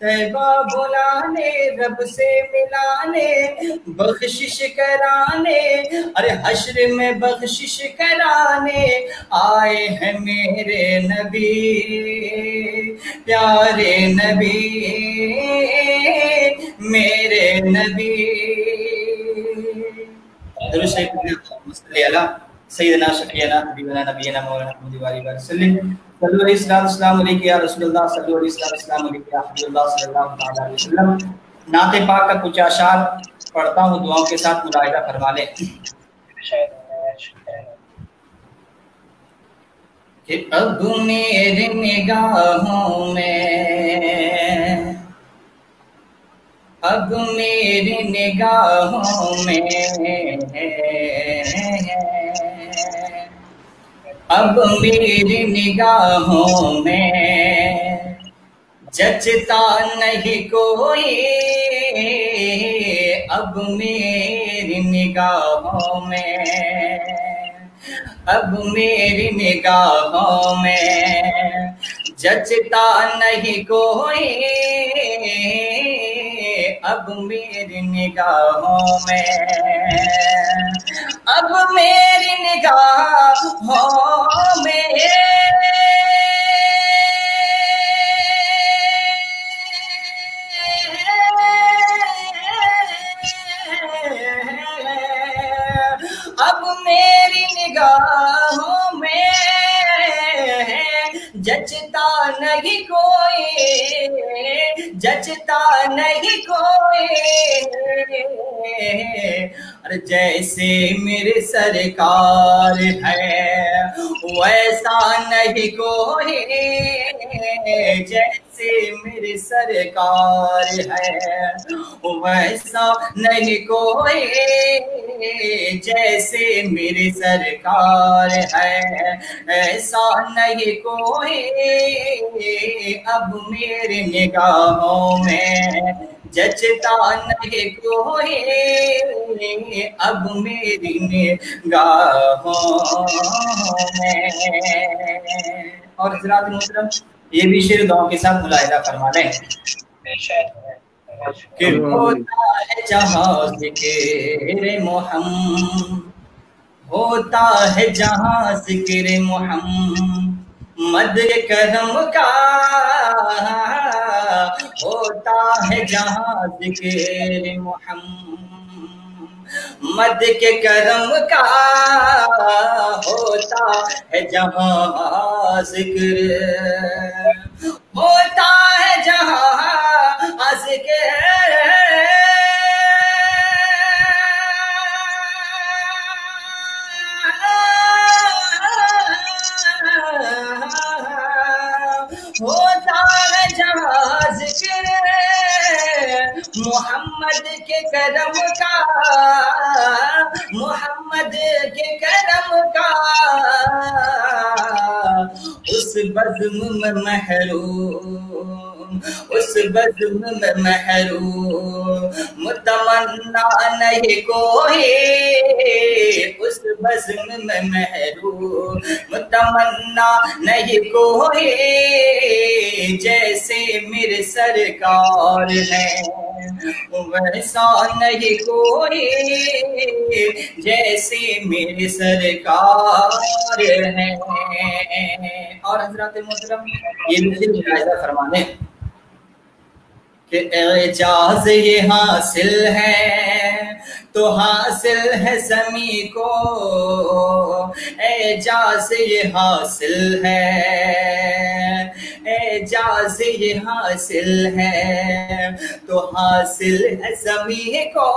Speaker 2: तैबा बुलाने रब से मिलाने बख्शिश कराने, अरे हश्र में बख्शिश कराने आए हैं मेरे नबी, प्यारे नबी मेरे नबी। सैयदना शफीना हबीबना नबीना मौलाना मुहम्मद वाली वसल्लम सल्लल्लाहु अलैहि या रसूलुल्लाह सल्लल्लाहु अलैहि या हबीबुल्लाह सल्लल्लाहु अलैहि वसल्लम। नाते पाक का कुछ अशार पढ़ता हूँ, दुआओं के साथ मुलाहिजा फरमा लें। कि अब मेरी निगाहों में, अब मेरी निगाहों में, अब मेरी निगाहों में जचता नहीं कोई, अब मेरी निगाहों में, अब मेरी निगाहों में जचता नहीं कोई, अब मेरी निगाहों में, अब मेरी निगाहों में, अब मेरी निगाहों में जचता नहीं कोई, जचता नहीं कोई, अरे जैसे मेरे सरकार है वैसा नहीं कोई, जैसे मेरे सरकार है वैसा नहीं कोई, जैसे मेरे सरकार है ऐसा नहीं कोई, अब मेरी निगाहों में जचता नहीं कोई, अब मेरी निगाहों में। और हज़रात मोहतरम ये भी शेर दुआ के साथ मुलाहिजा फरमा लें कि होता है जहाँ ज़िक्र मोहम्मद, होता है जहाँ ज़िक्र मोहम्मद करम का, होता है जहाँ ज़िक्र मोहम्मद के करम का, होता है जहाँ ज़िक्र, होता है जहाँ ज़िक्र, होता है जहाँ ज़िक्र के करम का, मोहम्मद के करम का, उस बज़्म में महरूम, उस बज़्म में महरूम तमन्ना नहीं कोई, उस बज़्म में महरूम तमन्ना नहीं कोई, जैसे मेरे सरकार है वैसा नहीं कोई, जैसे मेरे सरकार है। और हज़रात मोहतरम ये मुलाहिज़ा फरमाने कि एजाज़ ये हासिल है तो हासिल है ज़मी को, एजाज़ ये हासिल है, एजाज़ ये हासिल है तो हासिल है ज़मी को,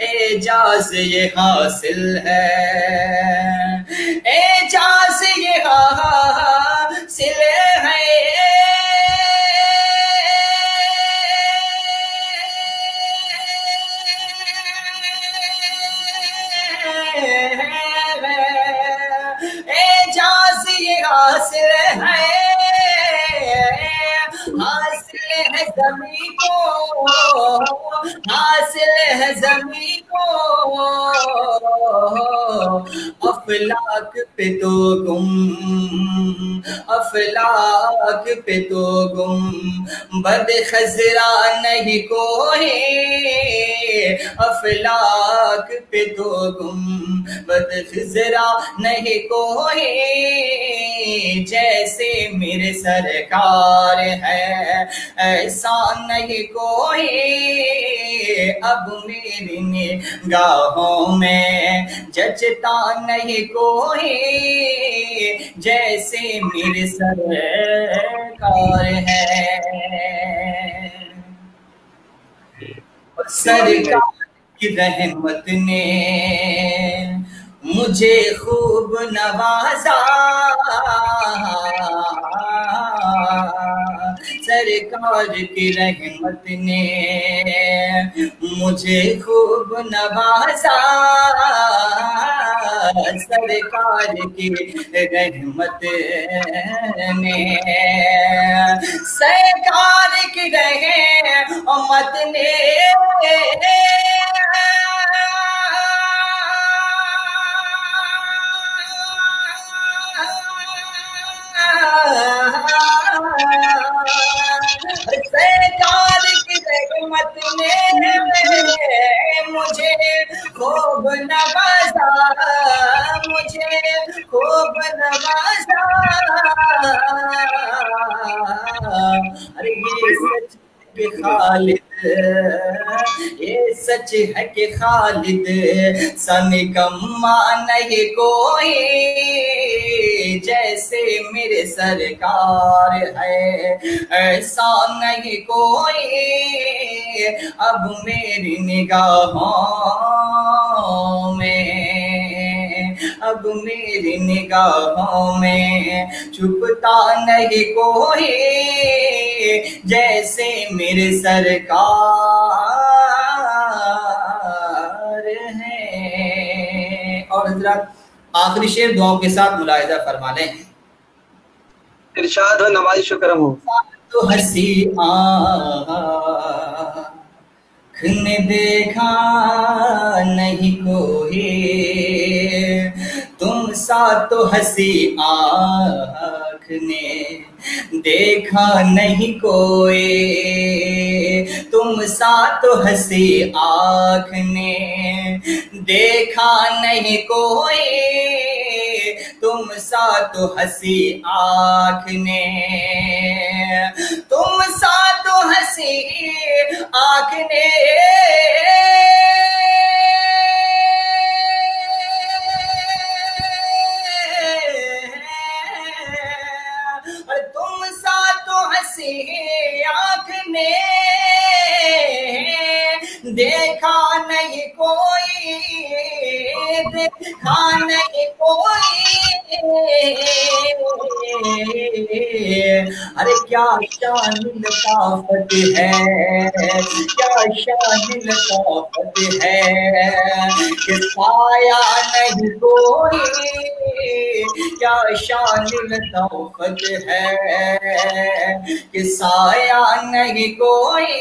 Speaker 2: एजाज़ ये हासिल है, एजाज़ ये हासिल है, एजाज़ ये हासिल है, हासिल है ज़मी को, हासिल है ज़मी को, अफलाक पे तो गुम, अफलाक पे तो गुम, बद खज़रा नहीं कोई, अफलाक पे तो गुम, बद खज़रा नहीं कोई, जैसे मेरे सरकार है ऐसा नहीं कोई, अब मेरी निगाहों में जचता नहीं कोई, जैसे मेरे सरकार है। सरकार की रहमत ने मुझे खूब नवाजा, सरकार की रहमत ने मुझे खूब नवाजा, सरकार की रहमत ने, सरकार की रहमत ने सरकार की रहमत ने मुझे खूब नवाजा, मुझे खूब नवाजा, अरे ये सच के खालिद, ये सच है कि खालिद सनिकम्मा नहीं कोई, जैसे मेरे सरकार है ऐसा नहीं कोई, अब मेरी निगाहों में, अब मेरी निगाहों में छुपता नहीं कोई, जैसे मेरे सरकार है। और हज़रात आखिरी शेर दुआओं के साथ मुलाहिज़ा फरमा लें।
Speaker 3: इरशाद हो नवाज़िश करम हो।
Speaker 2: तो हंसी आँख ने देखा नहीं कोई, तुम सा तो हंसी आँख ने देखा नहीं कोई, तुम सा तो हंसी आँख ने देखा नहीं कोई, तुम सा तो हंसी आँख ने, तुम सा तो हंसी आँख ने और तुम सा तो हंसी आँख ने देखा नहीं कोई, देखा नहीं कोई, अरे क्या शान लताफत है, क्या शान लताफत है कि साया नहीं कोई, क्या शान लताफत है कि साया नहीं कोई,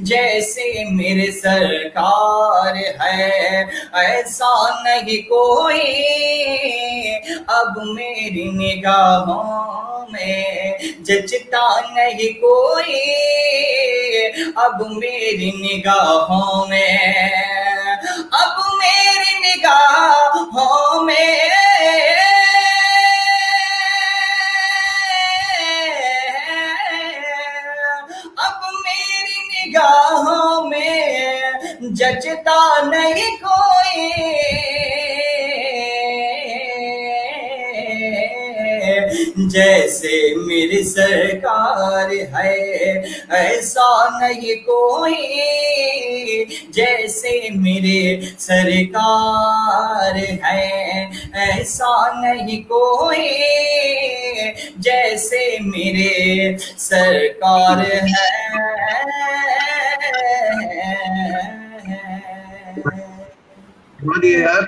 Speaker 2: जैसे मेरे सरकार है ऐसा नहीं कोई। अब मेरी निगाहों में जचता नहीं कोई, अब मेरी निगाहों में, अब मेरी निगाहों में, अब मेरी निगाहों में जचता नहीं कोई, जैसे मेरी सरकार है ऐसा नहीं कोई, जैसे मेरे सरकार है ऐसा नहीं कोई, जैसे मेरे सरकार है।
Speaker 3: यार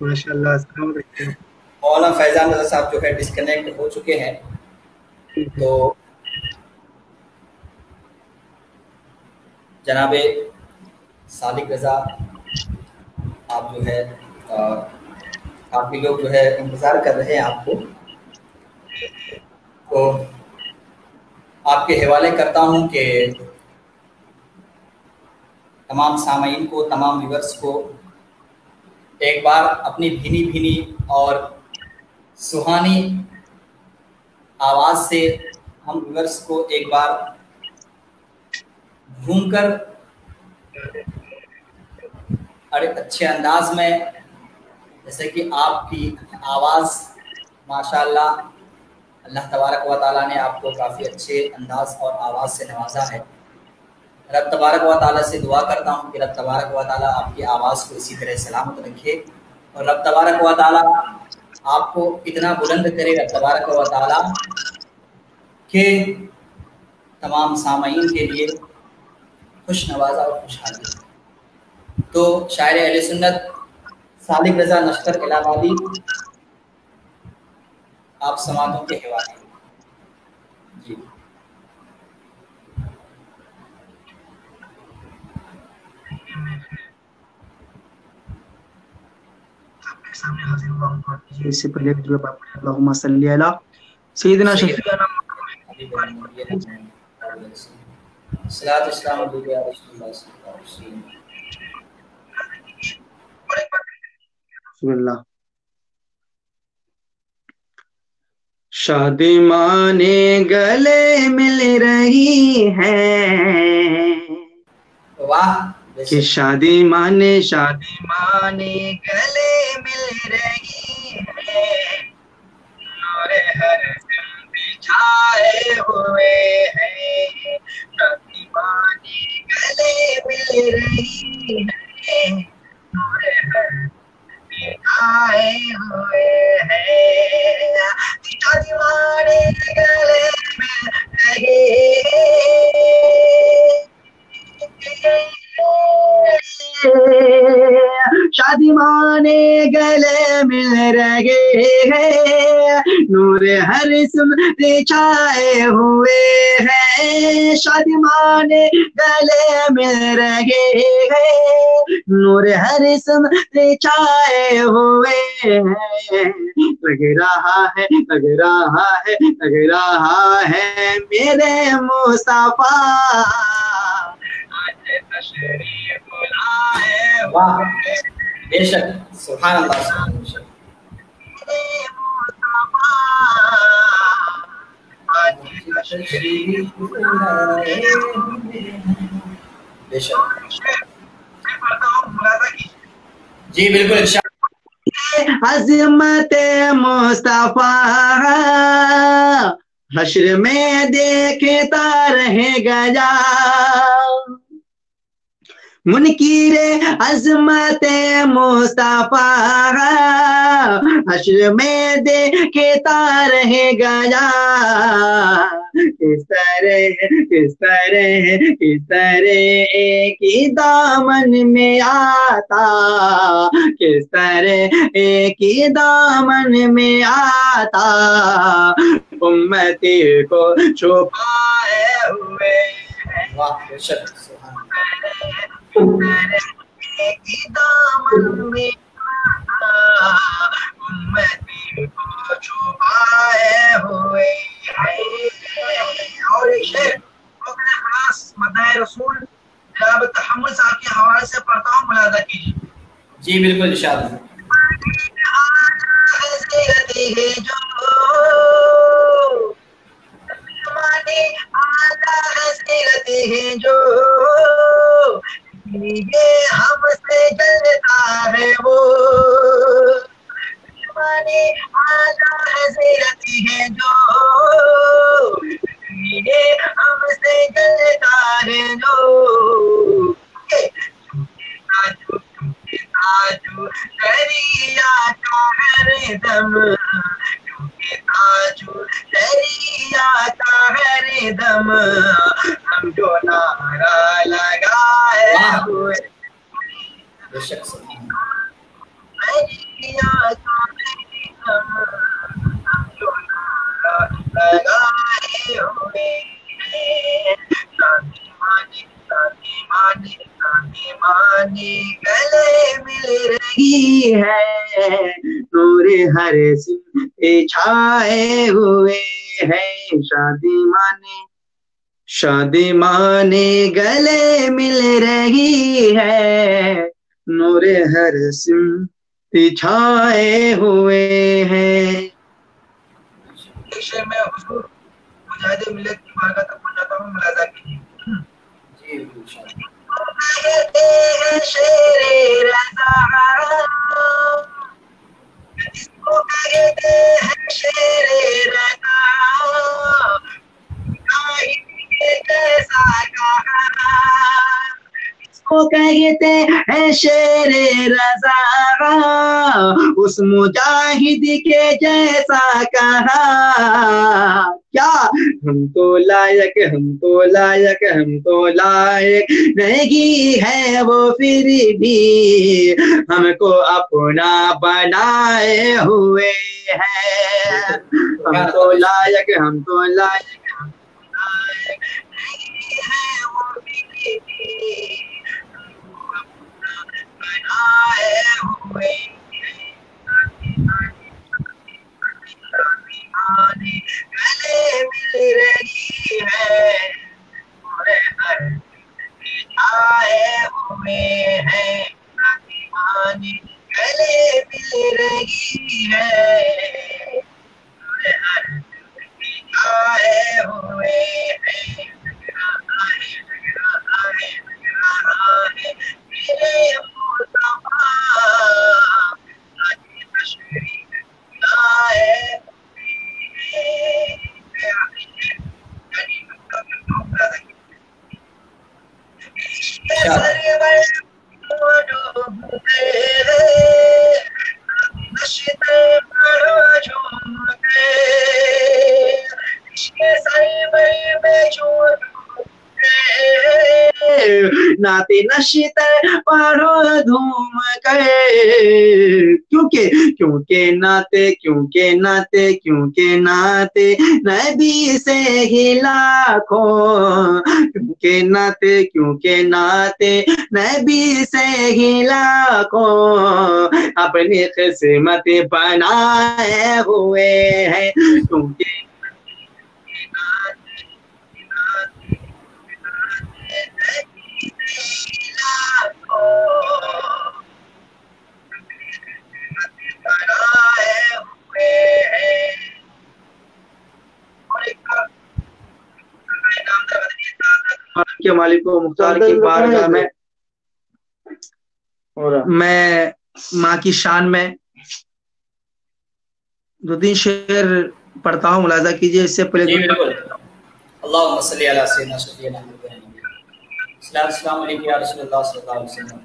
Speaker 3: माशाल्लाह। अस्सलाम वालेकुम।
Speaker 2: मौलाना फैजान रजा साहब जो है डिस्कनेक्ट हो चुके हैं, तो जनाबे सालिक रजा आप जो है काफ़ी लोग जो है इंतज़ार कर रहे हैं आपको, तो आपके हवाले करता हूं कि तमाम सामीन को, तमाम व्यूअर्स को एक बार अपनी भीनी भीनी और सुहानी आवाज़ से हम व्यूअर्स को एक बार घूमकर अरे अच्छे अंदाज में, जैसे कि आपकी आवाज़ माशाल्लाह अल्लाह तबारक व तआला ने आपको काफ़ी अच्छे अंदाज और आवाज़ से नवाजा है। रब तबारक व तआला से दुआ करता हूँ कि रब तबारक व तआला आपकी आवाज़ को इसी तरह सलामत रखे और रब तबारक व तआला आपको इतना बुलंद करे, रब तबारक व तआला के तमाम सामीन के लिए खुश नवाजा और खुशहाली। तो शायर अहले सुन्नत सालिक रजा नश्तर इलाहाबादी आप समातों के हवाले जी।
Speaker 3: सामने हाजिर हुआ हूं, इससे पहले जो बाप अल्लाहुम्मा सल्ली अला सय्यिदना शफीअना
Speaker 2: सलात इस्लाम अलैहि या रसूलुल्लाह सल्लल्लाहु अलैहि
Speaker 3: वसल्लम। शादी माने गले मिल रही है,
Speaker 2: वाह
Speaker 3: कि शादी माने गले मिल रही है, नूरे हर सिम बिछाए हुए हैं, शादी माने गले मिल रही है, नूरे हर बिछाए हुए हैं, शादी माने गले मिल रही शादी माने गले मिल रहे हैं, नूर हर सुम छाए हुए हैं, शादी माने गले मिल रहे हैं, नूर हर सुम छाए हुए हैं, लग रहा है मेरे मुस्तफा तशरीफ लाए।
Speaker 2: वाह बेशक सुभान अल्लाह सुभान जी बिल्कुल।
Speaker 3: अज़मत मुस्तफा हश्र में देखता रहेगा जा, मुनकीरे अजमत मुस्तफा हश्र में देखता रहेगा या किस तरह एक ही दामन में आता, किस तरह एक ही दामन में आता, उम्मती को छुपाए हुए दामन में उम्मती को छुपाए हुए। और एक शेर खास मदाए रसूल जनाब तहम्मुल साहब के हवाले से पढ़ता हूँ, मुलाजा कीजिए।
Speaker 2: जी बिल्कुल इरशाद।
Speaker 3: जो ये हमसे जलता है वो आला हज़रत है जो ये हमसे जलता है जो ताजू दरिया का हरदम, क्योंकि ताजू दरिया का हरदम हम जो नारा लगाए हुए दरिया का हरदम हम जो नारा लगाए हुए मानी गले मिल रही है, नूर हर सिम पे छाए हुए हैं, शादी माने गले मिल रही है, नूर हर सिम पे छाए हुए हैं। मैं हुजूर मुजाहिद मिल्लत की बारगाह तक पहुंचाता हूं, मुलाजा कीजिए। शेरे रज़ा इसको कहते हैं शेरे रज़ा, कैसा कहा इसको कहते हैं शेरे रज़ा, उस मुजाहिद के जैसा कहा, क्या हम तो लायक नहीं है वो, फिर भी हमको अपना बनाए हुए हैं। हम तो लायक नहीं है वो, फिर भी बनाए हुए गले मिल रही है, आए हुए हैं गले मिल रही है, आए हुए हैं मेरे मुस्तफा आए नाते नशीते पढ़ो धूम कर, क्योंकि नाते नबी से ही लाखों, क्योंकि नाते नबी से ही लाखों अपनी किस्मत बनाए हुए हैं, क्योंकि के मालिक को मुख्तार की बारगाह में मैं माँ की शान में 2-3 शेर पढ़ता हूँ, मुलाजा कीजिए। इससे पहले
Speaker 2: अल्लाहुम्मा सल्ली अला सय्यिदना अस्सलाम वालेकुम या रसूलुल्लाह सल्लल्लाहु अलैहि वसल्लम।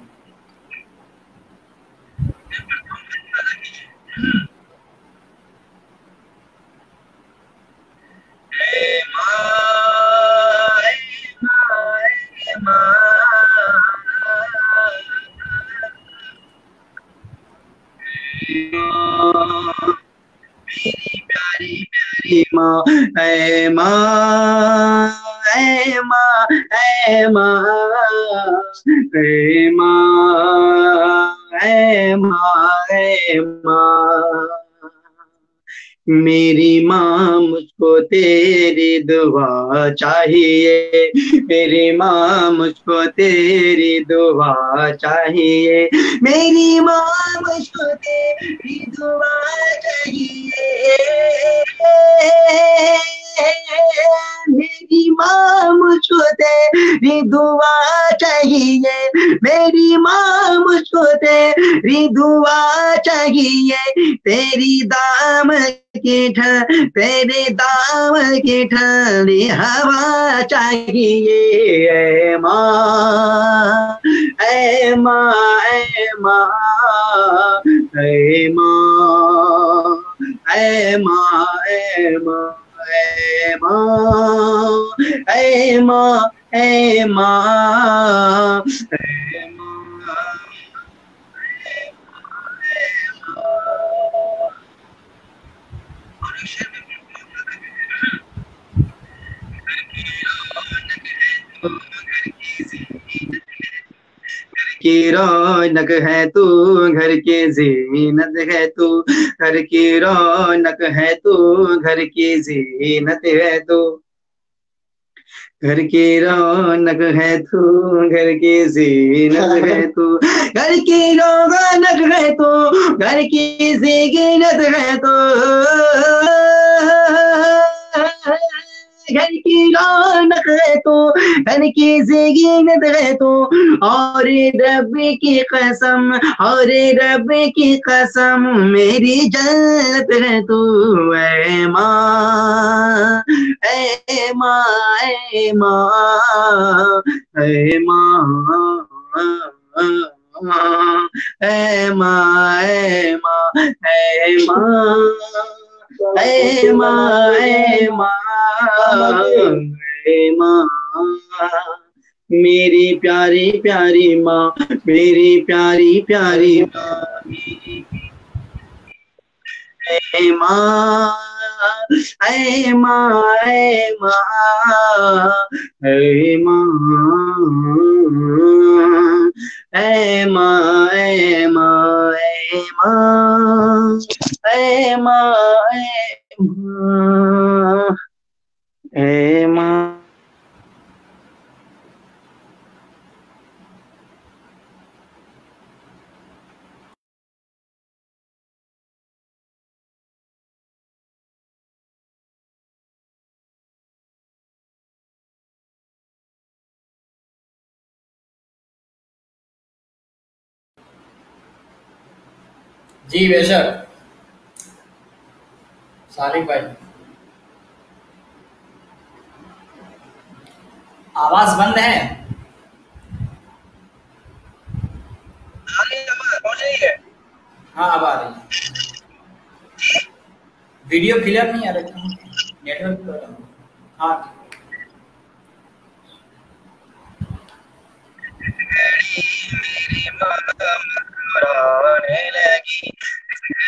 Speaker 3: प्यारी प्यारी माँ, ऐ माँ, ऐ माँ, ऐ माँ, ऐ माँ, ऐ माँ, ऐ माँ, मेरी माँ मुझको तेरी दुआ चाहिए, मेरी माँ मुझको तेरी दुआ चाहिए, मेरी माँ मुझको तेरी दुआ चाहिए, मेरी माँ मुझको तेरी दुआ चाहिए, मेरी माँ मुझको तेरी दुआ चाहिए, तेरी दाम तेरे दाम की ठंडी हवा चाहिए, ऐ माँ, ऐ माँ, ऐ माँ, ऐ माँ, ऐ माँ, ऐ माँ, ऐ माँ, ऐ माँ, ऐ माँ, ऐ माँ। की रौनक है तू, घर की जीनत है तू, घर की रौनक है तू, घर की जीनत है तू, घर की रौनक है तू, घर की जीनत है तू, घर की रौनक है तू, घर की जीनत है तू, घर की रौनक है तू, घर की जीनत है तू, और रब की कसम, और रब की कसम, मेरी जन्नत है तू, ऐ माँ, ऐ माँ, ऐ माँ, ऐ माँ, ऐ माँ, ऐ माँ, ऐ माँ, ऐ माँ, ऐ माँ, ऐ माँ, मेरी प्यारी प्यारी माँ, मेरी प्यारी प्यारी माँ, ऐ माँ, ऐ माँ, ऐ माँ, ऐ माँ, ऐ माँ, ऐ माँ, ऐ माँ, ऐ माँ, ऐ माँ।
Speaker 2: जी बेशक सालिक भाई, आवाज बंद है। हाँ अब आ रही है। वीडियो क्लियर नहीं आ रहा, नेटवर्क प्रॉब्लम। हाँ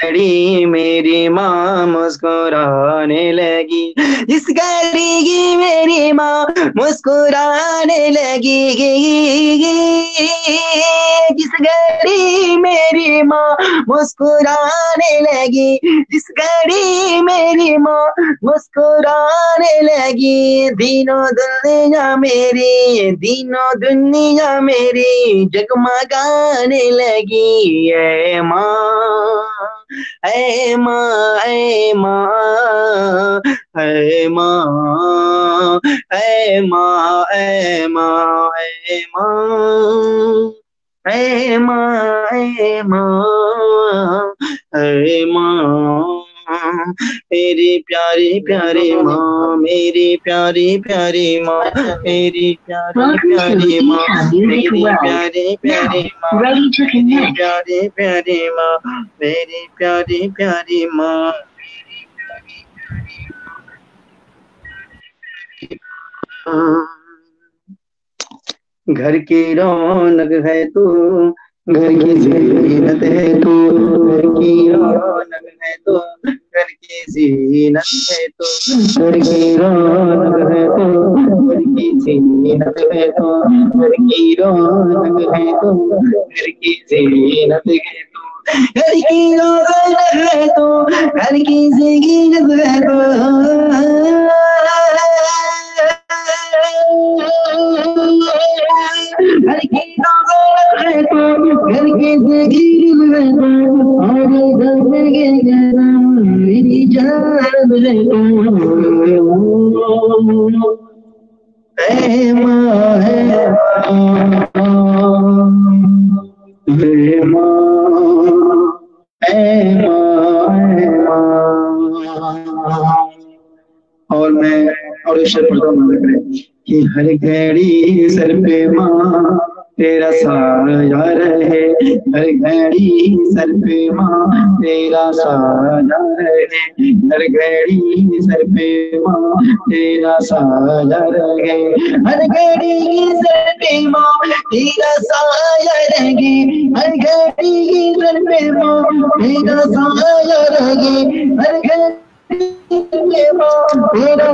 Speaker 3: घड़ी मेरी माँ मुस्कुराने लगी, इस घड़ी की मेरी माँ मुस्कुराने लगी, जिस घड़ी मेरी माँ मुस्कुराने लगी, जिस घड़ी मेरी माँ मुस्कुराने लगी, दिनों दुनिया मेरी, दिनों दुनिया मेरी जगमगाने लगी, ऐ माँ, ऐ माँ, ऐ माँ, ऐ माँ, ऐ माँ, ऐ माँ, ऐ माँ, ऐ माँ, ऐ माँ, ऐ माँ, मेरी प्यारी प्यारी माँ, मेरी प्यारी प्यारी माँ, मेरी प्यारी प्यारी माँ, मेरी प्यारी प्यारी माँ, मेरी प्यारी प्यारी माँ, मेरी प्यारी प्यारी माँ। घर की रौनक है तू, घर की जीनत है तू, घर की रौनक है तू, घर की जीनत है तू, घर की रौनक है तू, घर की जीनत है तू, घर की रौनक है तू, घर की जीनत है तू, घर की रौनक है तू, घर की जीनत है तू। घर की रौनक है तू, घर की जीनत है तू, और घर के मेरी जान है तू। ऐ माँ है और मैं और एक शब्द पढ़ता कि हर घड़ी सर पे माँ तेरा साया रहे, हर घड़ी सर पे माँ तेरा साया रहे, हर घड़ी सर पे माँ तेरा साया रहे, हर घड़ी सर पे माँ तेरा साया रहे, हर घड़ी सर पे माँ तेरा साया रहे, हर घड़ी पे माँ तेरा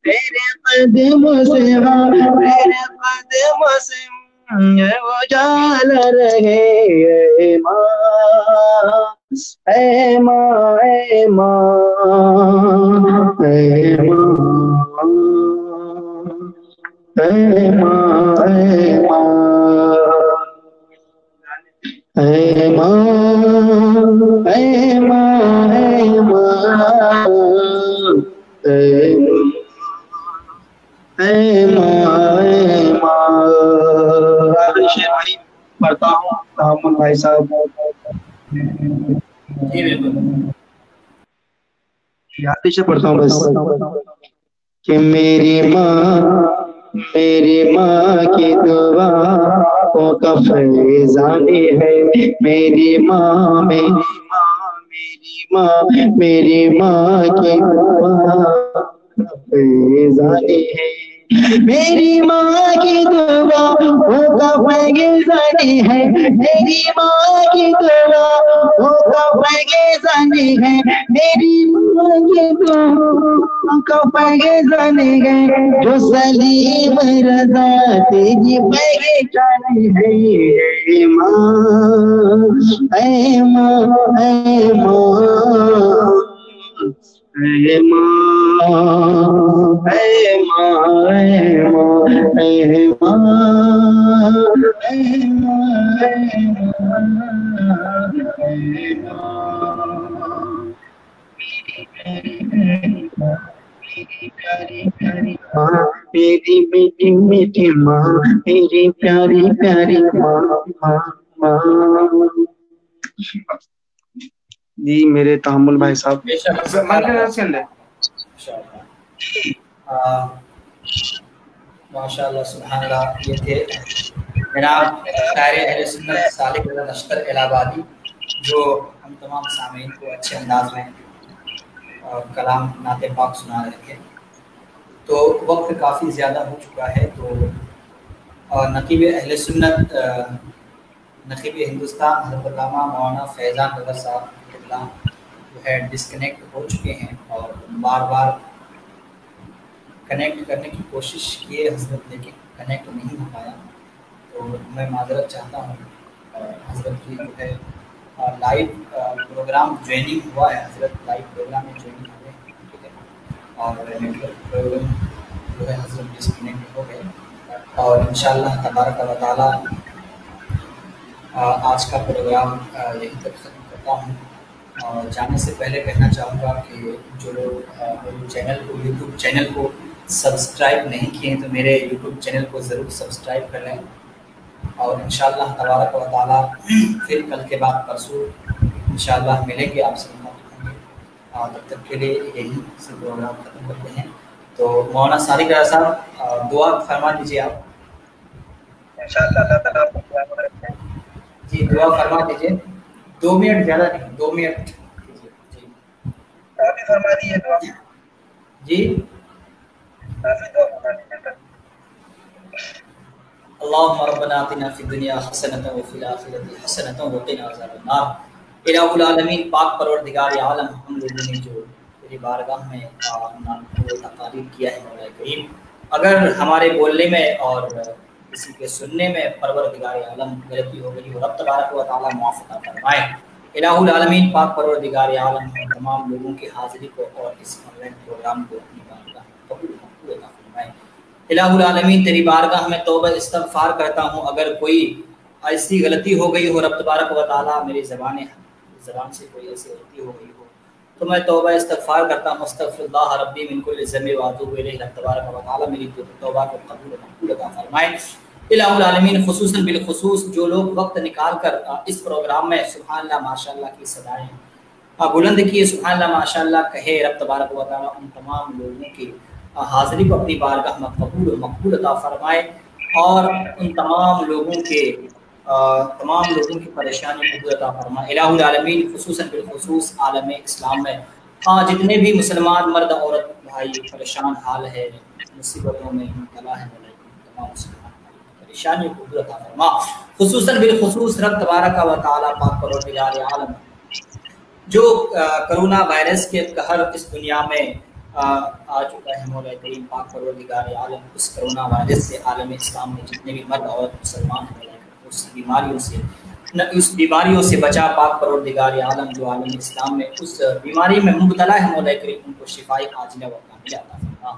Speaker 3: तेरे कदमों से तेरे कदमों से उजाला रहे। ऐ माँ, ऐ माँ, ऐ माँ, ऐ माँ, ऐ माँ, ऐ माँ, ऐ माँ, ऐ माँ, ऐ माँ, ऐ माँ, ऐ माँ। आखिरी शेर भाई पढ़ता हूँ तामुल भाई साहब।
Speaker 2: जी बिल्कुल।
Speaker 3: आखिरी शेर पढ़ता हूँ बस कि मेरी माँ की दुआओं का फैजानी है, मेरी माँ, मेरी माँ, मेरी माँ, मेरी माँ की दुआ फैजानी है, मेरी माँ की दुआओं का फैजानी है, मेरी माँ की दुआओं का फैजानी है, मेरी माँ की दुआओं का फैजानी है, जो सलीम रज़ा तेरी पहचानी है। ऐ माँ, ऐ माँ, ऐ माँ, ऐ माँ, ऐ माँ, ऐ माँ, ऐ माँ, ऐ माँ, मेरी मीठी मीठी माँ, मेरी प्यारी प्यारी माँ, माँ। जी मेरे तामुल भाई साहब।
Speaker 2: माशाअल्लाह सुभानअल्लाह। ये थे जनाब शायर अहले सुन्नत सालिक रज़ा लश्कर इलाहाबादी, जो हम तमाम सामीन को अच्छे अंदाज में कलाम नाते पाक सुना रहे थे। तो वक्त काफ़ी ज़्यादा हो चुका है, तो नकीब अहले सुन्नत नकीब हिंदुस्तान हज़रत अल्लामा मौलाना फैज़ान रज़ा साहब जो है डिस्कनेक्ट हो चुके हैं, और बार बार कनेक्ट करने की कोशिश किए हज़रत, लेकिन कनेक्ट नहीं हो पाया। तो मैं माजरत चाहता हूँ। हज़रत की जो है लाइव प्रोग्राम ज्वाइनिंग हुआ है, हज़रत लाइव प्रोग्राम में ज्वाइनिंग हुए हैं, ठीक है, और नेटवर्क प्रॉब्लम जो है हज़रत डिस्कनेक्ट हो गए। और इंशाअल्लाह तबारक व तआला आज का प्रोग्राम यहीं तक ख़त्म करता हूँ। जाने से पहले कहना चाहूँगा कि जो लोग मेरे चैनल को यूट्यूब चैनल को सब्सक्राइब नहीं किए तो मेरे यूट्यूब चैनल को ज़रूर सब्सक्राइब कर लें और इंशाअल्लाह तबारक व तआला फिर कल के बाद परसों इंशाअल्लाह मिलेंगे आपसे। तब तक के लिए यही सब प्रोग्राम खत्म करते हैं। तो मौलाना सादिक रज़ा साहब दुआ फरमा दीजिए आप।
Speaker 5: इंशाअल्लाह अल्लाह ताला आपको दुआ में रखे।
Speaker 2: जी दुआ फरमा दीजिए, 2 मिनट ज़्यादा नहीं, 2 मिनट जी
Speaker 5: काफी फरमा दिए दुआ
Speaker 2: जी।
Speaker 5: काफी दुआ फरमा दिए।
Speaker 2: अल्लाहुम्मा रब्बना आतिना फिद दुनिया हसनतन व फिल आखिरति हसनतन व क़िना अज़ाबन्नार। इलाहुल आलमीन पाक परवरदिगार आलम, हम लोगों ने जो तेरी बारगाह में तक़रीब किया है मौला करीम, अगर हमारे बोलने में और किसी के सुनने में परवरदिगार आलम गलती हो गई हो रब तबारक व तआला मुआफ़ अता फरमाए। इलाहुल आलमीन पाक परवरदिगार आलम तमाम लोगों की हाज़िरी को और इस ऑनलाइन प्रोग्राम को अपनी बारगाह कबूल अता फरमाए। इलाहुल आलमीन तेरी बारगाह में तौबा इस्तग़फ़ार करता हूँ, अगर कोई ऐसी गलती हो गई हो रब तबारक व तआला मेरी ज़बान से कोई ऐसी गलती हो गई हो तो मैं तौबा इस्तग़फ़ार करता हूँ। अस्तग़फ़िरुल्लाह रब्बी मिन कुल्लि ज़ंबि व अतूबु इलैहि, रब तबारक व तआला मेरी तौबा को कबूल व मक़बूल अता फरमाए। इलाहुल आलमीन खुसूसन बिलखुसूस जो लोग वक्त निकाल कर इस प्रोग्राम में सुभानअल्लाह माशाअल्लाह की सदाएं बुलंद किए, सुभानअल्लाह माशाअल्लाह कहे, रब तबारक व तआला उन तमाम लोगों की हाज़िरी को अपनी बारगाह में कबूल व मक़बूल अता फरमाए और उन तमाम लोगों की परेशानी को दूर अता फरमाए। इलाहुल आलमीन खुसूसन बिलखुसूस आलम इस्लाम में जितने भी मुसलमान मर्द औरत भाई परेशान हाल है, मुसीबतों में मुब्तला है, तमाम मुसलमान परेशानियों को दूर अता फरमा। खुसूसन बिलखुसूस रब तबारक व तआला पाक परवरदिगार आलम जो कोरोना वायरस के कहर इस दुनिया में आ चुका है मौला करीम पाक परवरदिगार आलम, उस कोरोना वायरस से आलम इस्लाम में जितने भी मर्द और मुसलमान हैं उस बीमारियों से बचा पाक परवरदिगार आलम जो आलम इस्लाम में उस बीमारी में मुब्तला है मौला करीम उनको शिफाई आजिला व कामिला अता फरमा।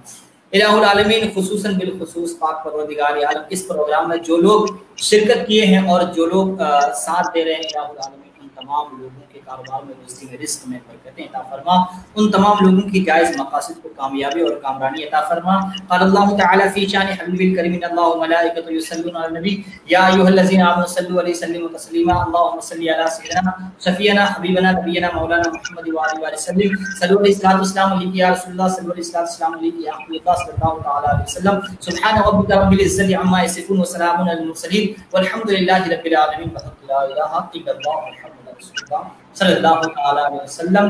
Speaker 2: इलाहुल आलमीन खुसूसन बिलखुसूस पाक परवरदिगार आलम इस प्रोग्राम में जो लोग शिरकत किए हैं और जो लोग साथ दे रहे हैं, इलाहुल आलमीन उन तमाम लोगों के कारोबार में, रोज़ी में, रिस्क में बरकतें अता फरमा, उन तमाम लोगों की जायज़ मकासद को कामयाबी और कामरानी अता फरमा। क़ाल अल्लाहु तआला फ़ी शानि हबीबिल करीम इन्नल्लाह व मलाइकतहु युसल्लूना अलन नबी या अय्युहल्लज़ीना आमनु सल्लु अलैहि वसल्लिमु तस्लीमा अल्लाहुम्मा सल्लि अला सय्यिदिना शफ़ीअना हबीबना नबियना मौलाना मुहम्मद व आलिहि व सल्लिम सल्लु अलैहि सल्लतु वस्सलामु अलैका या रसूलल्लाह सल्लु अलैहि सल्लतु वस्सलामु अलैका या हबीबल्लाह सल्लल्लाहु तआला अलैहि वसल्लम सुब्हान रब्बिका रब्बिल इज़्ज़ति अम्मा यसिफून व सलामुन अलल मुरसलीन वल्हम्दुलिल्लाहि रब्बिल आलमीन व ला इलाहा इल्लल्लाह मुहम्मदुर रसूलुल्लाह सल्लल्लाहु तआला अलैहि वसल्लम।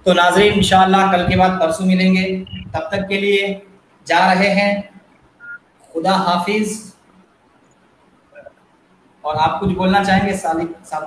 Speaker 2: तो नाज़रीन इंशाअल्लाह कल के बाद परसों मिलेंगे, तब तक के लिए जा रहे हैं, खुदा हाफिज। और आप कुछ बोलना चाहेंगे सादिक साहब?